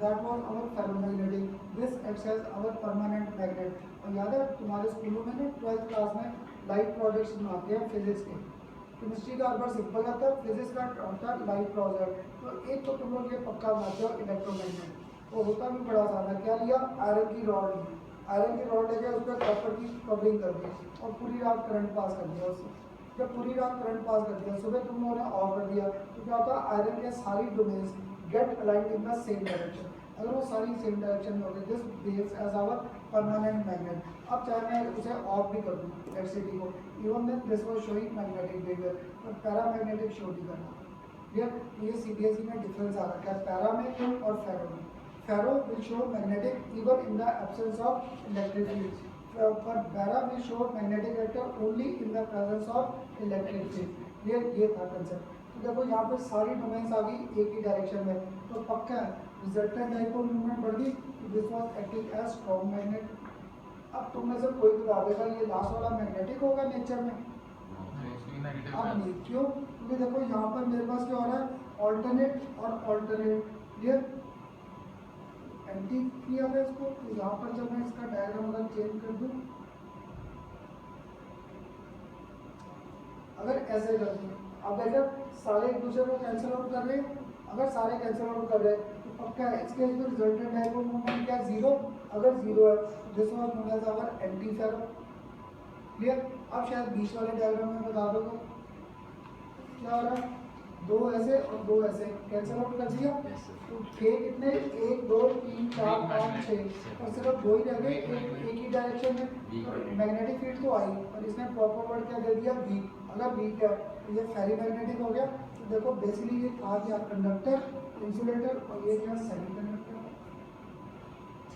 that was our ferromagnetic, this acts as our permanent magnet. और याद है तुम्हारे स्कूलों में ना 12th क्लास में लाइट प्रोडक्ट्स बनाते हैं फिजिक्स के, केमिस्ट्री का अर्बर सिंपल रहता है, फिजिक्स का होता है लाइट प्रोडक्ट। तो एक तो तुम लोग ये पक्का बनाते हो इलेक्ट्रोमैग्नेट, वो होता भी बड़ा आसान है। क्या लिया, आयरन की रॉड ली, आयरन की रॉड लेके उस पर कॉपर की कवरिंग कर दी और पूरी रात करंट पास कर दिया उससे। जब पूरी रात करंट पास कर दिया, सुबह तुम लोगों ने ऑफ कर दिया, तो क्या होता है आयरन के सारी domains get aligned in the same direction. अगर वो सारी सेम डायरेक्शन में हो गई, this behaves as our permanent magnet. अब चाहे मैं उसे ऑफ भी कर दूँ इलेक्ट्रिसिटी को, even then this was showing magnetic behaviour, पर पैरामैग्नेटिक शो नहीं करना। ये सीबीएसई में डिफरेंस आ रखा है पैरा में और फेरो में। फेरो will show magnetic even in the absence of electric field, but para will show magnetic vector only in the presence of electric field. ये था कंसेप्ट। तो देखो यहाँ पे सारी डोमेन्स आ गई एक ही डायरेक्शन में, तो पक्का रिजल्टेंट डाइपोल मूवमेंट बढ़ गई, this was acting as strong magnet. अब तुम में से कोई बता देगा ये लास्ट वाला मैग्नेटिक होगा नेचर में? अब नहीं, क्यों? क्योंकि देखो यहाँ पर मेरे पास क्या हो रहा है, ऑल्टरनेट और ऑल्टरनेट। क्लियर, एंटी किया है इसको, तो यहाँ पर जब मैं इसका डायग्राम अगर चेंज कर दूँ, अगर ऐसे कर दूँ, अब देखो सारे एक दूसरे को कैंसिल आउट कर रहे हैं। अगर सारे कैंसिल आउट कर रहे हैं तो पक्का है इसके जो रिजल्टेंट डाइपोल मूवमेंट क्या, जीरो। अगर जीरो है this was known as our anti ferro. Clear, अब शायद बीच वाले डायग्राम में बता दोगे क्या हो रहा है, दो ऐसे और दो ऐसे कैंसिल आउट कर दिया, तो छः कितने, 1 2 3 4 5 6, और सिर्फ दो ही रह गए एक ही डायरेक्शन में। तो मैग्नेटिक फील्ड तो आई और इसने प्रॉपर वर्ड क्या दे दिया, वीक। अगर वीक है तो ये फेरी मैग्नेटिक हो गया। तो देखो बेसिकली ये था क्या, कंडक्टर, इंसुलेटर, और ये क्या सेमी कंडक्टर।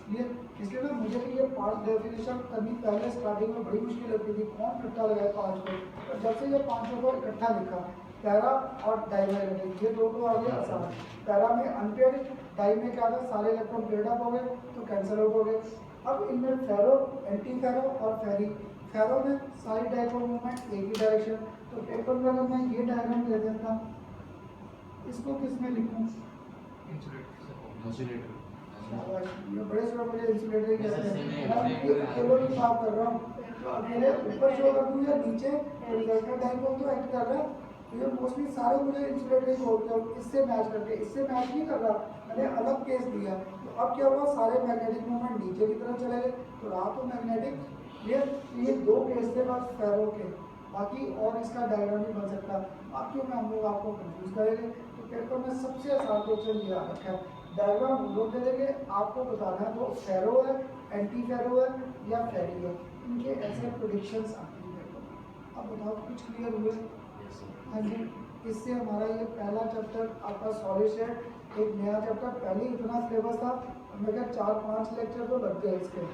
क्लियर, इसलिए ना मुझे भी ये पार्ट डेफिनेशन कभी पहले स्टार्टिंग में बड़ी मुश्किल लगती थी, कौन रट्टा लगाए पार्ट को। और जब से ये पांचों को इकट्ठा लिखा, पैरा और डाइमैग्नेटिक, ये दो आ गया आसान। पैरा में अनपेयर्ड, डाई में क्या था, सारे इलेक्ट्रॉन पेयर्ड अप हो गए तो कैंसिल आउट हो गए। अब इनमें फेरो, एंटी फेरो और फेरी। फेरो में सारी डाइपोल मूवमेंट एक ही डायरेक्शन। तो पेपर में अगर मैं ये डायग्राम ले देता हूँ, इसको किस में लिखूँ? इंसुलेटर। ये बड़े से बड़े इंसुलेटर ही कहते हैं। मैं केवल की बात कर रहा हूँ, तो अकेले ऊपर शो कर दूँ या नीचे रिजल्टेंट डाइपोल तो एक्ट कर रहा है, तो ये मोस्टली सारे मुझे इंसुलेटर ही बोलते हैं। इससे मैच करके, इससे मैच नहीं कर रहा, मैंने अलग केस दिया। तो अब क्या हुआ, सारे मैग्नेटिक मूवमेंट नीचे की तरफ चले गए, तो रहा तो मैग्नेटिक। ये दो केस थे बस फेरो के, बाकी और इसका डायग्राम नहीं बन सकता। बाकी में हम लोग आपको कंफ्यूज करेंगे। तो पेपर में सबसे आसान क्वेश्चन ये आ रखा है, डायग्राम हम लोग दे देंगे, आपको बताना है वो फेरो है, एंटी फेरो है या फेरी है। इनके ऐसे प्रेडिक्शंस आती है। अब बताओ कुछ क्लियर हुए? हाँ जी, इससे हमारा ये पहला चैप्टर आपका सॉलिड स्टेट, एक नया चैप्टर। पहले इतना सिलेबस था, मैं क्या 4-5 लेक्चर तो लग गए इसके।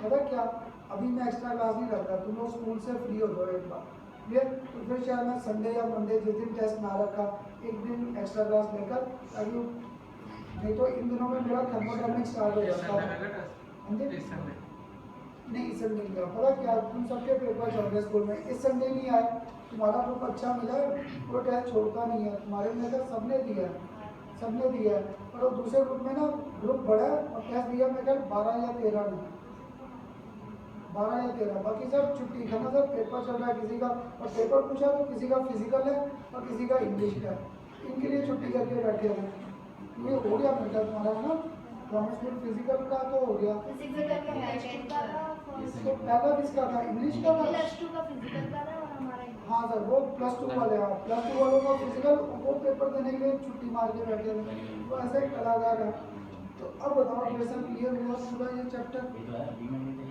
पता क्या, अभी मैं एक्स्ट्रा क्लास नहीं करता, तुम लोग स्कूल से फ्री हो जाओ एक बार, क्लियर? तो फिर शायद मैं संडे या मंडे जिस दिन टेस्ट ना रखा, एक दिन एक्स्ट्रा क्लास लेकर, ताकि नहीं तो इन दिनों में मेरा थर्मोडायनामिक्स स्टार्ट हो जाता है। नहीं, इस संडे नहीं, पता क्या, तुम सबके पेपर चल रहे स्कूल में, इस संडे नहीं आए, तुम्हारा ग्रुप अच्छा मिला है, वो टेस्ट छोड़ता नहीं है तुम्हारे में, अगर सबने दिया है। और वो दूसरे ग्रुप में ना ग्रुप बड़ा है और टेस्ट दिया मैं क्या 12 या 13 में, 12 या 13, बाकी सब छुट्टी खाना, सब पेपर चल रहा है किसी का, और पेपर पूछा तो किसी का फिजिकल है और किसी का इंग्लिश का, इनके लिए छुट्टी करके बैठे हैं। ये हो गया बेटा तुम्हारा ना, कॉमर्स में फिजिकल का तो हो गया। फिजिकल का है, टेस्ट का था, तो पहला किसका था, इंग्लिश का था? +2 का फिजिकल का था और हमारा हाँ सर, वो +2 वाले, हाँ +2 वालों का फिजिकल, वो पेपर देने के लिए छुट्टी मार के बैठे थे, तो ऐसा ही कलाकार है। तो अब बताओ क्वेश्चन क्लियर हुआ पूरा ये चैप्टर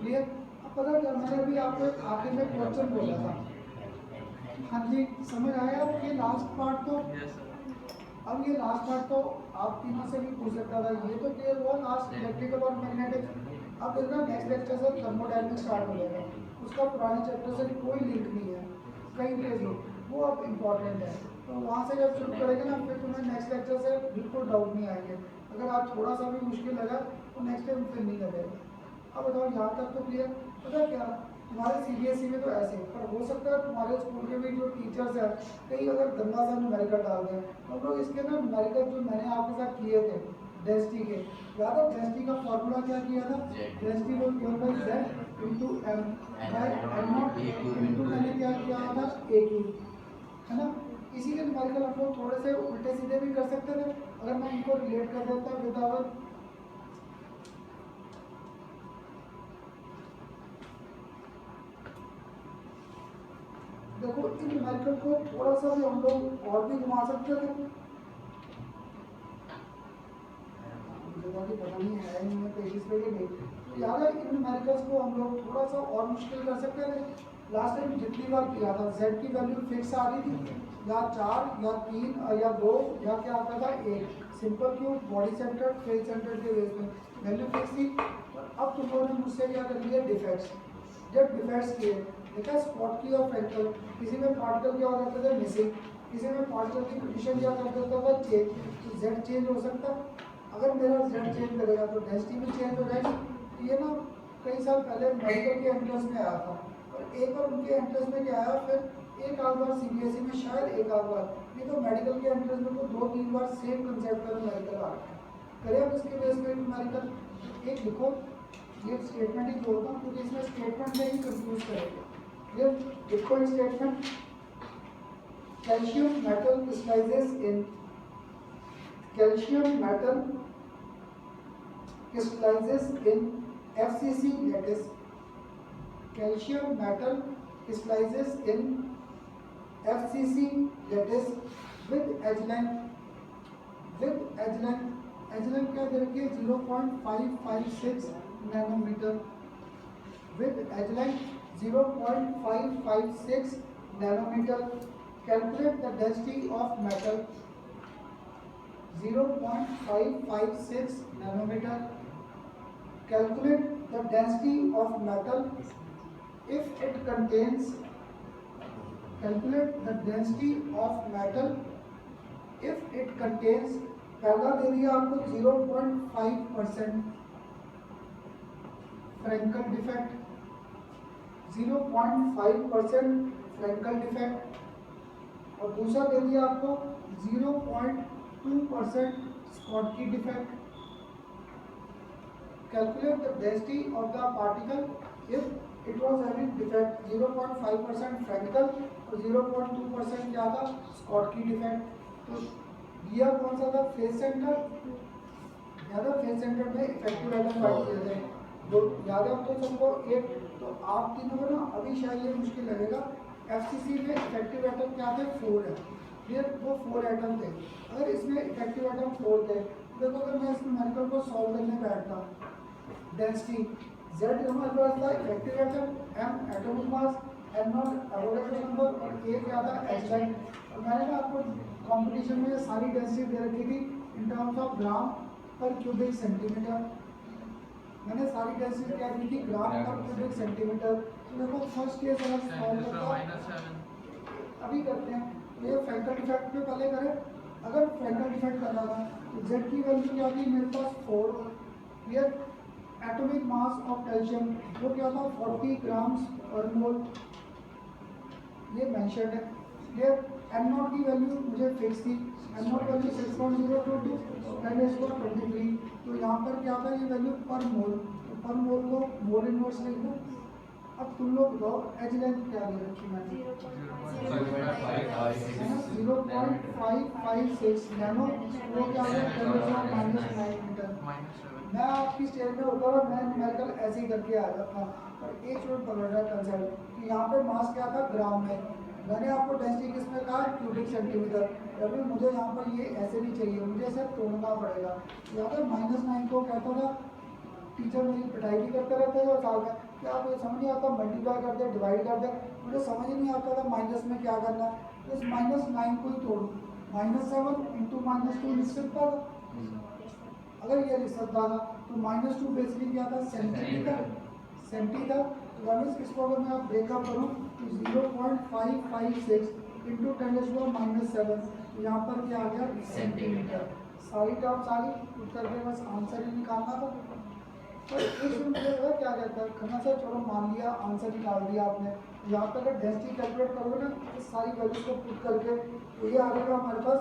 क्लियर? अब पता क्या, मैंने अभी आपको एक आखिर में क्वेश्चन बोला था, हाँ जी समझ आया? अब ये लास्ट पार्ट तो, अब ये लास्ट पार्ट तो आप तीनों से भी पूछ सकता था, ये तो क्लियर हुआ लास्ट इलेक्ट्रिकल और मैग्नेटिक। अब देखना नेक्स्ट लेक्चर से थर्मोडायनामिक्स स्टार्ट हो जाएगा, उसका पुराने चैप्टर से कोई लिंक नहीं है कहीं पे भी, वो अब इम्पॉर्टेंट है। तो वहाँ से जब शुरू करेंगे ना, फिर तुम्हें नेक्स्ट लेक्चर से बिल्कुल डाउट नहीं आएंगे। अगर आप थोड़ा सा भी मुश्किल लगा तो नेक्स्ट टाइम फिर नहीं लगेगा। अब बताओ यहाँ तक तो क्लियर? पता क्या, तुम्हारे CBSE में तो ऐसे, पर हो सकता है तुम्हारे स्कूल के भी जो टीचर्स हैं कहीं अगर गंदा सा न्यूमेरिकल डाल दें, तो लोग इसके ना न्यूमेरिकल जो मैंने आपके साथ किए थे डेंसिटी के, याद है डेंसिटी का फॉर्मूला क्या किया था? डेंसिटी को given by Z into m by m0 into मैंने क्या किया था AQ, है ना? इसी के न्यूमेरिकल हम लोग थोड़े से उल्टे सीधे भी कर सकते थे। अगर मैं इनको रिलेट कर देता विद आवर देखो, इन न्यूमेरिकल को थोड़ा सा भी हम लोग और भी घुमा सकते थे, पता नहीं है नहीं पेशिश पे नहीं, तो याद है इन न्यूमेरिकल्स को हम लोग थोड़ा सा और मुश्किल कर सकते थे। लास्ट टाइम जितनी बार किया था Z की वैल्यू फिक्स आ रही थी, या 4 या 3 या 2 या क्या आता था 1, simple cube, body centre, face centre के बेस में वैल्यू फिक्स थी। अब तुम लोगों ने मुझसे क्या कर लिया, डिफेक्ट्स। जब डिफेक्ट्स किए, देखा स्पॉट की और फ्रैक्टल, किसी में पार्टिकल क्या हो जाता था मिसिंग, किसी में पार्टिकल की पोजीशन क्या कर देता था चेंज, तो Z चेंज हो सकता। अगर मेरा Z चेंज करेगा तो डेंसिटी भी चेंज हो जाएगी। ये ना कई साल पहले मेडिकल के एंट्रेंस में आया था, और एक बार उनके एंट्रेंस में क्या आया, फिर एक आध बार CBSE में शायद एक आध बार, नहीं तो मेडिकल के एंट्रेंस में तो 2-3 बार सेम कंसेप्ट का मेडिकल आ रहा है। करें अब इसके बेस में मेडिकल एक लिखो, ये स्टेटमेंट ही जोड़ता हूँ क्योंकि इसमें स्टेटमेंट में ही कंफ्यूज करेंगे। ये लिखो statement, calcium metal crystallises in, calcium metal crystallizes in FCC lattice, calcium metal crystallizes in FCC lattice with edge length क्या दे रखी है 0.556 nanometre, with edge length 0.556 nanometer. Calculate the density of metal 0.556 nanometer. Calculate the density of metal if it contains calculate the density of metal if it contains, पहला दे दिया आपको 0.5% Frenkel defect, 0.5% Frenkel defect, और दूसरा दे दिया आपको 0.2% Schottky defect. Calculate the density of the particle if it was having defect 0.5% Frenkel और 0.2% क्या था, स्कॉटकी डिफेक्ट। तो दिया कौन सा था, फेस सेंटर, याद है फेस सेंटर में इफेक्टिव एटम फाइंड किए थे, जो याद है तो सबको एक, तो आप तीनों को ना अभी शायद ये मुश्किल लगेगा, एफसीसी में इफेक्टिव एटम क्या थे, 4 है, फिर वो 4 एटम थे। अगर इसमें इफेक्टिव एटम 4 थे, देखो अगर मैं इस न्यूमेरिकल को सॉल्व करने बैठता, डेंसिटी Z हमारे पास था effective atom, M atomic mass, N0 Avogadro number और K क्या था, H लाइन। और मैंने ना आपको कंपटीशन में सारी डेंसिटी दे रखी थी इन टर्म्स ऑफ ग्राम पर क्यूबिक सेंटीमीटर, मैंने सारी डेंसिटी क्या दी थी, ग्राम पर क्यूबिक सेंटीमीटर। तो देखो फर्स्ट केस अगर सॉल्व करता, अभी करते हैं, तो ये फ्रैंकल डिफेक्ट पे पहले करें। अगर फ्रैंकल डिफेक्ट कर रहा था तो Z की वैल्यू क्या थी मेरे पास 4, ये एटॉमिक मास ऑफ कैल्शियम वो क्या था 40 ग्राम्स पर मोल, ये मेंशन है। ये N0 की वैल्यू मुझे फिक्स थी, N0 वैल्यू 6.022 10⁻23, तो यहाँ पर क्या था ये वैल्यू पर मोल, तो पर मोल को मोल इनवर्स लिख दो। अब तुम लोग बताओ एच लेंथ क्या दे रखी मैंने, 0.556 नैनो, वो क्या है -9 मीटर। मैं आपकी स्टेज में होता था, मैं न्यूमेरिकल ऐसे ही करके आ जाता था, पर एक चोट पकड़ रहा कंसेप्ट कि यहाँ पे मास क्या था, ग्राम में, मैंने आपको डेंसिटी किसमें कहा, क्यूबिक सेंटीमीटर, अभी मुझे यहाँ पर ये ऐसे नहीं चाहिए, मुझे सिर्फ तोड़ना पड़ेगा। यहाँ पर -9 को कहता था, टीचर मेरी पिटाई भी करते रहते थे और साल में क्या आपको समझ नहीं आता, मल्टीप्लाई कर दे, डिवाइड कर दे, मुझे समझ ही नहीं आता था माइनस में क्या करना है, तो इस -9 को ही तोड़ो, -7 इंटू -2 लिख सकता था, अगर ये लिख सकता था तो -2 बेसिकली क्या था, सेंटीमीटर, सेंटीमीटर, तो इसको अगर मैं आप ब्रेकअप करूँ तो 0.556 इंटू 10⁻⁷, तो यहाँ पर क्या आ गया, सेंटीमीटर। सारी टर्म सारी उत्तर के बस आंसर ही निकालना था। तो इस मुझे क्या कहता है खन्ना सर, चलो मान लिया आंसर निकाल दिया आपने, यहाँ पर अगर डेंसिटी कैलकुलेट करोगे ना इस सारी वैल्यूज को पुट करके, तो ये आ जाएगा हमारे पास,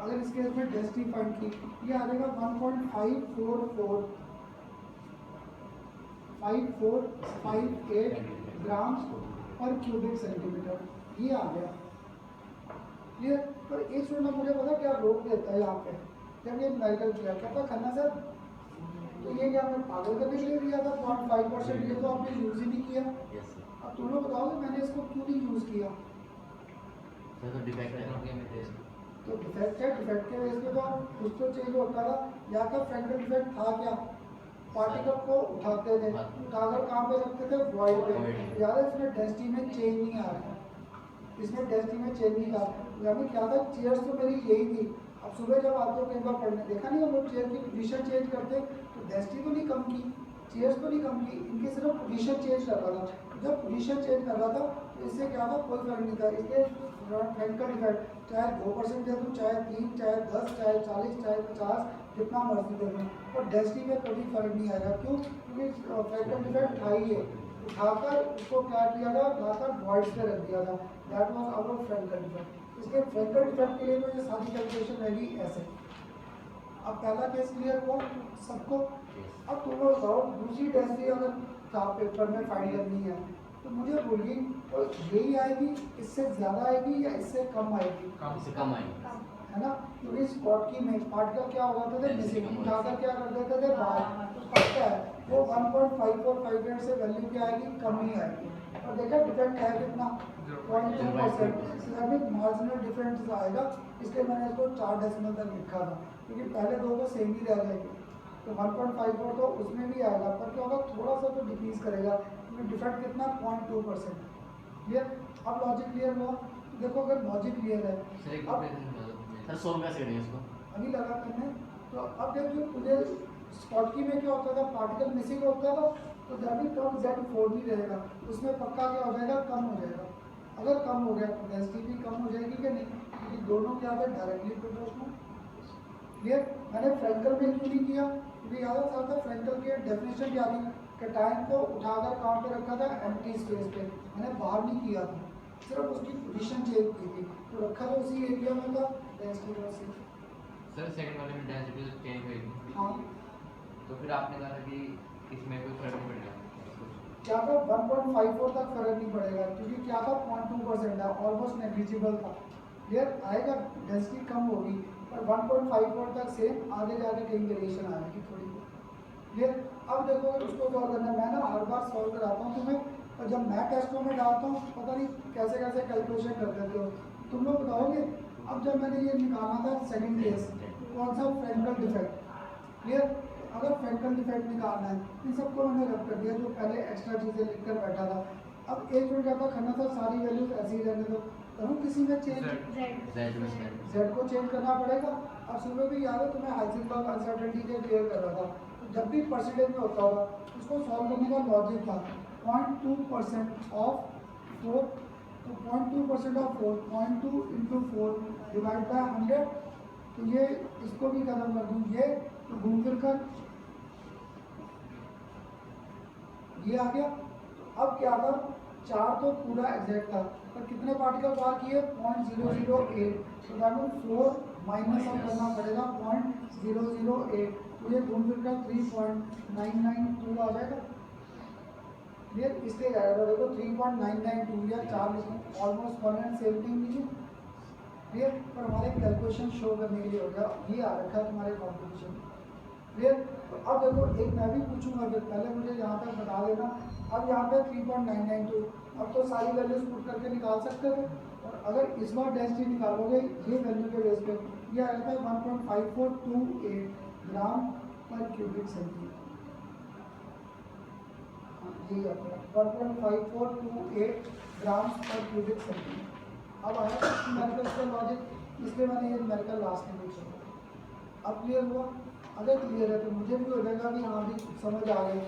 अगर इस केस में डेंसिटी फाइंड की, ये आ जाएगा 1.5458 ग्राम्स पर क्यूबिक सेंटीमीटर, ये आ गया क्लियर। पर एक स्टूडेंट मुझे पता क्या रोक देता है यहाँ पे, जब ये न्यूमेरिकल किया कहता खन्ना सर तो ये क्या मैं पागल करने के लिए दिया था 0.5%, ये तो आपने यूज ही नहीं किया। अब तुम लोग बताओगे मैंने इसको क्यों नहीं यूज किया, तो डिफेक्ट है, तो डिफेक्ट है, डिफेक्ट के वजह से तो कुछ तो चेंज होता था, या का फ्रैंकल डिफेक्ट था क्या, पार्टिकल को उठाते थे, उठाकर कहाँ पे रखते थे, वॉइड पे, याद है इसमें डेंसिटी में चेंज नहीं आ रहा, इसमें डेंसिटी में चेंज नहीं था, यानी क्या था, चेयर्स तो मेरी यही थी। अब सुबह जब आते हो कई बार पढ़ने, देखा नहीं हम लोग चेयर की पोजीशन चेंज करते, तो डेंसिटी तो नहीं कम की, चेयर्स तो नहीं कम की, इनकी सिर्फ पोजीशन चेंज कर रहा था, जब पोजीशन चेंज कर रहा था तो इससे क्या था, कोई फर्क नहीं था। इसलिए फ्रैंकल डिफेक्ट चाहे 2% दे दूँ, चाहे 3, चाहे 10, चाहे 40, चाहे 50, जितना मर्जी दे दूँ, और डेंसिटी में कभी फर्क नहीं आएगा। क्यों, क्योंकि फ्रैंकल डिफेक्ट था ही है, उठाकर उसको क्या किया था, उठाकर वॉइड्स पे रख दिया था, that was our Frenkel defect. इसलिए फ्रैंकल डिफेक्ट के लिए तो ये सारी कैलकुलेशन रहेगी ऐसे। अब पहला केस क्लियर हुआ सबको। अब तुम लोग बताओ दूसरी डेंसिटी अगर पेपर में फाइंड करनी है तो मुझे बोलिए, तो यही आएगी, इससे ज़्यादा आएगी या इससे कम आएगी, कम आएगी, है ना, क्योंकि स्कॉटकी में पार्टिकल क्या हो जाते थे, मिसिंग, उठाकर क्या कर देते थे बाहर, तो पता है वो 1.5458 से वैल्यू क्या आएगी, कम ही आएगी। और देखा डिफेक्ट है कितना, 0.2%, अभी मार्जिनल डिफरेंस आएगा, इसलिए मैंने इसको 4 डेसिमल तक लिखा था, क्योंकि पहले दो को सेम ही रह जाएगी, तो 1.54 तो उसमें भी आएगा, पर क्या होगा, थोड़ा सा तो डिक्रीज करेगा, क्योंकि डिफेक्ट कितना, 0.2%। क्लियर, अब लॉजिक क्लियर हुआ। देखो अगर लॉजिक क्लियर है, अब सर सोल्व कैसे करेंगे इसको, अभी लगा करने, तो अब देखिए तुझे स्कॉटकी में क्या होता था, पार्टिकल मिसिंग होता था, तो जब भी टर्म Z4 नहीं रहेगा, उसमें पक्का क्या हो जाएगा, कम हो जाएगा, अगर कम हो गया तो डेंसिटी भी कम हो जाएगी कि नहीं, क्योंकि दोनों क्या है डायरेक्टली प्रोपोर्शनल। क्लियर। मैंने फ्रैंकल में क्यों नहीं किया, क्योंकि याद था फ्रैंकल की डेफिनेशन क्या थी कि टाइम को उठाकर कहाँ पे रखा था, एम्प्टी स्पेस पे। मैंने बाहर नहीं किया था, सिर्फ उसकी पोजीशन चेंज की थी, तो रखा तो उसी एरिया में था। डेंसिटी का सर सेकंड वाले में डेंसिटी चेंज हुई। हाँ, तो फिर आपने कहा कि इसमें कोई फर्क नहीं पड़ेगा। क्या था 1.54 तक फर्क नहीं पड़ेगा, क्योंकि क्या था 0.2% है, ऑलमोस्ट नेग्लिजिबल था। क्लियर। आएगा डेंसिटी कम होगी पर 1.54 तक सेम, आगे जाके कहीं वेरिएशन आएगी थोड़ी। क्लियर। अब देखो उसको सॉल्व करना है, मैं ना हर बार सॉल्व कराता हूँ तुम्हें, और जब मैं टेस्टों में डालता हूँ पता नहीं कैसे कैसे कैलकुलेशन कर देते हो तुम लोग, बताओगे। अब जब मैंने ये निकाला था सेकंड केस, कौन सा, फ्रैंकल डिफेक्ट। क्लियर। अगर फ्रैंकल डिफेक्ट निकालना है, इन सबको मैंने रब कर दिया जो पहले एक्स्ट्रा चीज़ें लिखकर बैठा था। अब एक मिनट क्या था करना था, सारी वैल्यूज ऐसे ही रहने दो, करूँ किसी में चेंज, जेड को चेंज करना पड़ेगा। अब सुबह भी याद है तुम्हें हाइजेनबर्ग अनसर्टेनिटी के क्लियर कर रहा था, तो जब भी परसेंटेज में होता होगा उसको सॉल्व करने का लॉजिक था 0.2% ऑफ 4, तो 0.2% ऑफ 4, 0.2 इंटू 4 डिवाइड बाय 100, तो ये इसको भी खत्म कर दूँ, ये तो घूम फिर कर ये आ गया। तो अब क्या था, 4 तो पूरा एग्जैक्ट था, पर कितने पार्टिकल बाहर किए, 0.008, तो दैट मीन 4 माइनस अब करना पड़ेगा 0.008, तो ये घूम फिर कर 3.992 आ जाएगा। ये इसलिए जाएगा, देखो 3.992 या 4 ऑलमोस्ट 1 एंड सेम थिंग लीजिए। क्लियर। पर हमारे कैलकुलेशन शो करने के लिए हो गया, ये आ रखा है तुम्हारे कॉम्पिटिशन। क्लियर। तो अब देखो एक मैं भी पूछूंगा, फिर पहले मुझे यहाँ तक बता देना। अब यहाँ पे 3.992, अब तो सारी वैल्यूज पुट करके निकाल सकते थे, और अगर इस बार डेंसिटी निकालोगे ये वैल्यू के बेस पे, ये आ जाता है 1.5428 ग्राम पर क्यूबिक सेंटीमीटर। यही आता है 1.5428 ग्राम पर क्यूबिक सेंटीमीटर। अब आया न्यूमेरिकल का लॉजिक, इसलिए मैंने ये न्यूमेरिकल लास्ट में पूछा। अब क्लियर हुआ, अगर क्लियर है तो मुझे भी हो जाएगा कि हाँ भी समझ आ गए।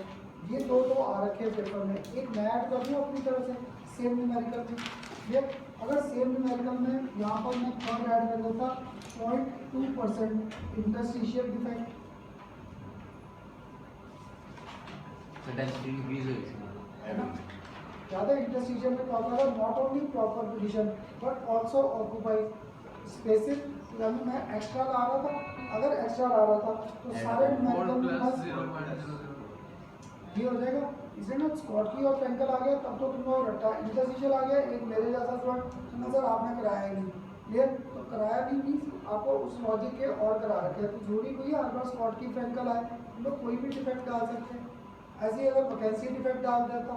ये दो तो आ रखे पेपर में, एक मैं ऐड कर दूँ अपनी तरफ से सेम न्यूमेरिकल में। ये अगर सेम न्यूमेरिकल में यहाँ पर मैं थर्ड ऐड कर देता 0.2% इंटरस्टिशियल डिफेक्ट, डेंसिटी इंक्रीज हुई है ना। ज़्यादा इंटरस्टिशियल में क्या होता है, not only proper position but also occupy spaces, यानी मैं एक्स्ट्रा ला रहा था, अगर एक्स्ट्रा ला रहा था तो सारे न्यूमेरिकल में बस ये हो जाएगा। इसलिए ना स्कॉट की और फ्रैंकल आ गया, तब तो तुम लोग रट्टा, इंटरस्टिशियल आ गया एक मेरे जैसा स्टूडेंट, तो सर आपने कराया ही नहीं। क्लियर। तो कराया भी मीन्स आपको उस लॉजिक के और करा रखे हैं, तो जरूरी कोई है हर बार स्कॉट की फ्रैंकल आए, तुम लोग कोई भी डिफेक्ट डाल सकते हैं। ऐसे ही अगर वैकेंसी डिफेक्ट डाल देता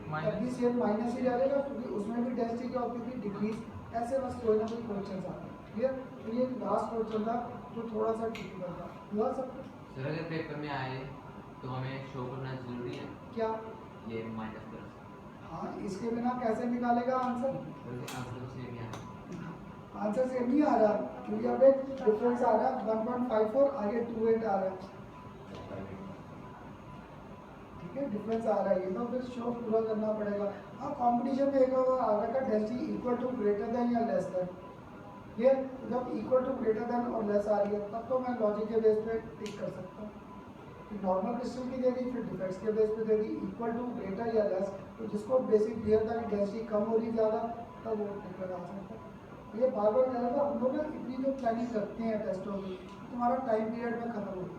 तब भी सेम माइनस ही रहेगा, क्योंकि उसमें भी डेंसिटी क्या होती थी, डिक्रीज। ऐसे बस कोई ना कोई क्वेश्चन आते हैं। क्लियर। तो ये लास्ट क्वेश्चन था जो थोड़ा सा डिफिकल्ट था, हुआ सब। सर अगर पेपर में आए तो हमें शो करना जरूरी है क्या, ये माइनस प्लस, हाँ इसके बिना कैसे निकालेगा आंसर, बल्कि आंसर तो सेम ही आया। आंसर सेम नहीं आ रहा, क्योंकि अब एक डिफरेंस आ रहा है 1.54 आगे 28 आ रहा है। ठीक है, डिफरेंस आ रहा है, ये तो फिर शो पूरा करना पड़ेगा। हाँ कंपटीशन में एक और आ रहा है density equal to greater than या लेस देन, ये जब इक्वल टू ग्रेटर देन और लेस आ रही है तब तो मैं लॉजिक के बेस पे टिक कर सकता हूँ। नॉर्मल क्रिस्टल की दे दी, फिर डिफेक्ट्स के बेस पे दे दी इक्वल टू ग्रेटर या लेस, तो जिसको बेसिक क्लियर था कि डेंसिटी कम हो रही ज़्यादा, तब वो टिक लगा सकता है। ये बार बार जाएगा, हम लोग ना इतनी जो प्लानिंग करते हैं टेस्टों की, तुम्हारा टाइम पीरियड में खत्म होगी।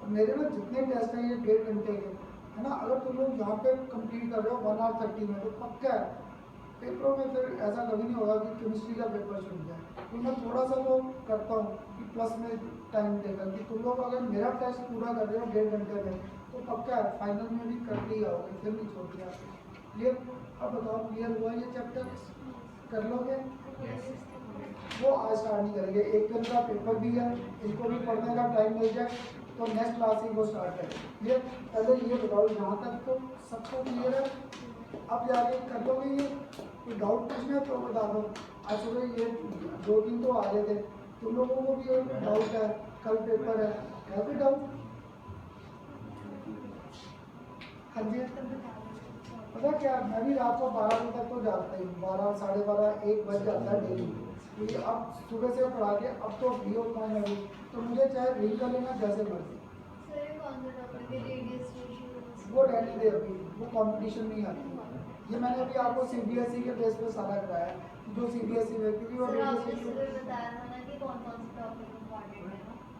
और मेरे में जितने टेस्ट हैं ये 1.5 घंटे के है ना, अगर तुम लोग यहाँ पे कंप्लीट कर रहे हो 1 आवर 30 में, तो पक्का है पेपरों में फिर ऐसा कभी नहीं होगा कि केमिस्ट्री का पेपर छूट जाए। तो मैं थोड़ा सा तो करता हूँ कि प्लस में टाइम देकर कि तुम लोग अगर मेरा टेस्ट पूरा कर रहे हो 1.5 घंटे में, तो पक्का है फाइनल में भी करके ही आओगे, फिर नहीं छोड़ दिया। क्लियर। अब बताओ क्लियर हुआ ये चैप्टर, कर लोगे। वो आज स्टार्ट नहीं करेंगे, एक दिन का पेपर भी है, इनको भी पढ़ने का टाइम मिल जाए तो नेक्स्ट क्लास ही वो स्टार्ट करें। क्लियर। पहले ये बताओ यहाँ तक तो सबको क्लियर है, अब जाके कर लोगे ये, कोई डाउट पूछना तो बता दो। आज सुबह ये 2-3 तो आ रहे थे, तुम लोगों को भी डाउट है, कल पेपर है भी डाउट। हाँ जी पता क्या, मैं भी रात को 12 बजे तक तो जागता ही, 12 साढ़े 12 1 बज जाता है डेली, क्योंकि अब सुबह से पढ़ा के अब तो फ्री होता हूँ मैं भी, तो मुझे चाहे रीड कर लेना जैसे मर्जी। वो रहने दे अभी, वो कंपटीशन नहीं आती। ये मैंने अभी आपको CBSE के बेस पे सारा कराया, जो CBSE में, क्योंकि वो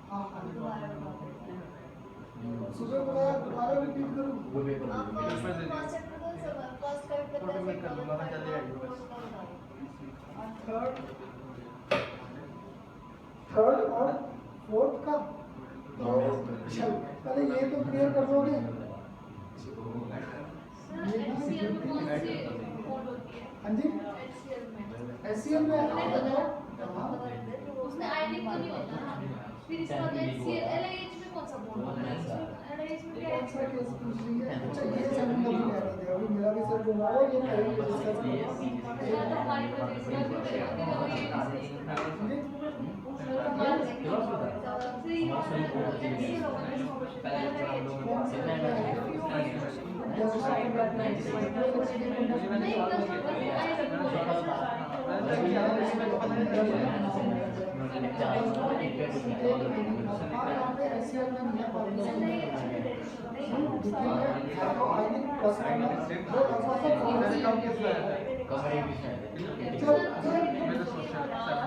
हाँ सुबह बोला दोबारा रिपीट करूँ। थर्ड और फोर्थ का तो चल पहले ये तो क्लियर कर दोगे। हाँ जी SCL में उसमें आईडी तो नहीं होता ना, फिर इसका LIH में कौन सा बोर्ड होता है? LIH में क्या कौन सा केस पूछ रही है? अच्छा ये सेकंड भी रहने दे, अभी मेरा भी सर बोला वो ये करेंगे डिस्कस करेंगे। या तो हमारी वजह से भी करेंगे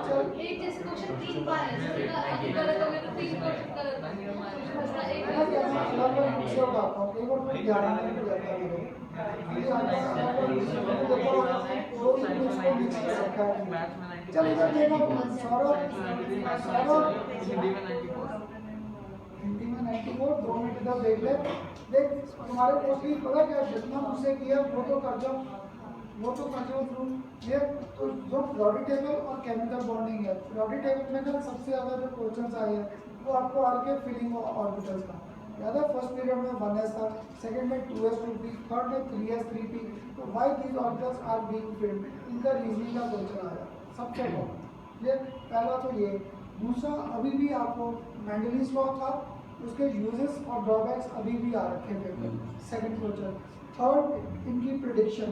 तो ये एक जैसे क्वेश्चन 3 बार है, गलत हो गया तो 3 क्वेश्चन गलत हो गया, एक हिंदी में 94 2 मिनट इधर देख ले। देख तुम्हारे कोर्स की पता क्या, जितना मुझसे किया वो तो कर जाओ थ्रू ये। तो जो बॉडी टेबल और केमिकल बॉन्डिंग है, बॉडी टेबल में जो सबसे ज़्यादा जो क्वेश्चंस आए हैं वो आपको आर के फिलिंग ऑर्बिटल्स का याद है। फर्स्ट पीरियड में 1s था, सेकंड में 2s 2p, थर्ड में 3s 3p। तो why these orbitals are being filled, इनका रीजनिंग का क्वेश्चन आया सबसे कॉमन। ये पहला तो ये। दूसरा अभी भी आपको मैंडलिस लॉ था, उसके यूजेस और ड्रॉबैक्स अभी भी आ रखे थे, सेकंड क्वेश्चन। थर्ड इनकी प्रिडिक्शन,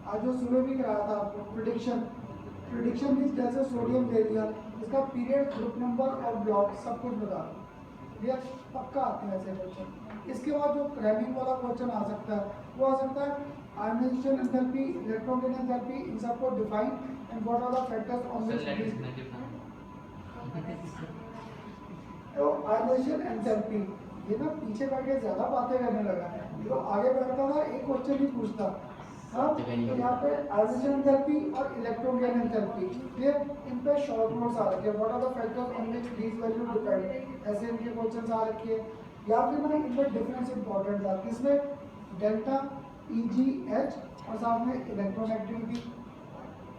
आज जो सुबह भी कराया था आपको, प्रिडिक्शन मीन्स जैसे सोडियम दे दिया, इसका पीरियड, ग्रुप नंबर और ब्लॉक सब कुछ बता ये पक्का आते हैं ऐसे क्वेश्चन। इसके बाद जो क्रैमिंग वाला क्वेश्चन आ सकता है वो आ सकता है आयनाइजेशन एंथैल्पी, इलेक्ट्रॉन एंथैल्पी, इन सबको define and what are the factors on which तो आयनाइजेशन एंथैल्पी। ये ना पीछे बैठ के ज्यादा बातें करने लगा है, तो आगे बैठता था एक क्वेश्चन ही पूछता। हाँ तो यहाँ पे आयनाइजेशन एंथैल्पी और इलेक्ट्रॉन एंथैल्पी, ये इन पे शॉर्ट नोट्स आ रखे हैं, what are the factors on which these value depend, ऐसे इनके क्वेश्चंस आ रखे हैं। या फिर मैंने इनमें डिफरेंस इंपॉर्टेंट था, इसमें डेल्टा EGH और साथ में इलेक्ट्रॉन एक्टिविटी,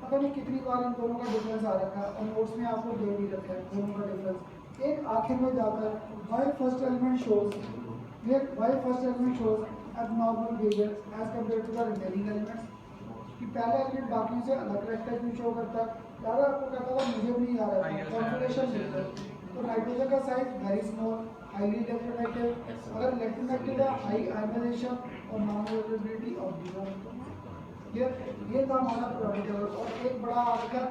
पता नहीं कितनी बार इन दोनों का डिफरेंस आ रखा है और नोट्स में आपको दे भी रखा है दोनों का डिफरेंस। एक आखिर में जाता है why first element shows abnormal behavior as compared to the remaining elements, कि पहला एलिमेंट बाकी से अलग रखता है, क्यों शो करता है। ज़्यादा आपको कहता था मुझे भी नहीं आ रहा है कॉन्फिगरेशन मिलता है। तो नाइट्रोजन का size very small, highly electronegative, अगर इलेक्ट्रोनेगेटिव है हाई आयनाइजेशन और नॉन अवेलेबिलिटी ऑफ ये था हमारा प्रोडक्ट। और एक बड़ा आपका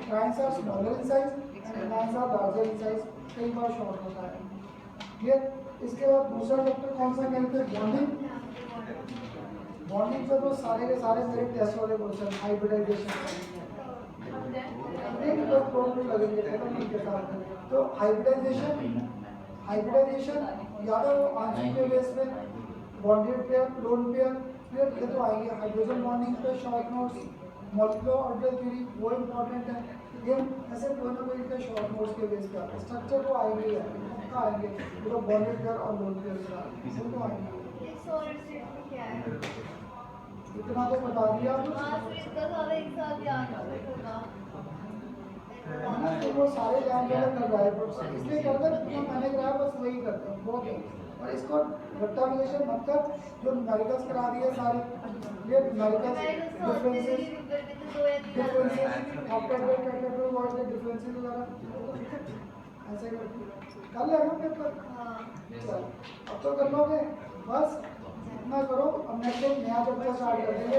trans are smaller in size and trans are larger in size, कई बार शॉर्ट होता है ये। इसके बाद दूसरा चैप्टर कौन सा कहते हैं, बॉन्डिंग पे तो सारे के सारे मेरे टेस्ट वाले क्वेश्चन हाइब्रिडाइजेशन लगेंगे के साथ। तो हाइब्रिडाइजेशन याद है वो आंसर के बेस पे बॉन्डेड पेयर, लोन पेयर, फिर ये तो आएंगे हाइड्रोजन बॉन्डिंग पे short notes, molecular orbital theory वो इम्पोर्टेंट है। ये ऐसे कोई ना कोई इनके शॉर्ट नोट्स के बेस पे आते हैं। स्ट्रक्चर तो आएंगे ही आएंगे, तो बॉन्डेड पेयर और लोन पेयर तो आएंगे। इतना तो बता दिया तो वो सारे जान कर रहा है, इसलिए करते हैं मैंने कराया बस वही करते हैं बहुत है। और इसको रेक्टांगुलेशन मतलब जो न्यूमेरिकल्स करा दिए सारे, ये numericals differences after what the differences वगैरह ऐसे कर लेना पेपर। चल अब तो कर लोगे बस। इतना करो, अब नेक्स्ट टाइम नया चैप्टर स्टार्ट कर देंगे।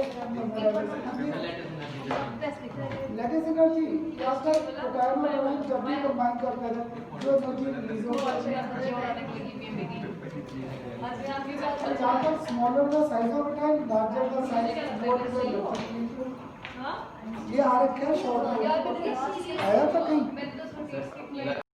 लेटेस्ट एनर्जी क्लस्टर पोटैशियम और जब भी कंबाइन करते हैं जो एनर्जी रिलीज होती है, जहाँ पर smaller the size of atom larger the size more is the ये आ रखा है शॉर्ट में, आया था कहीं?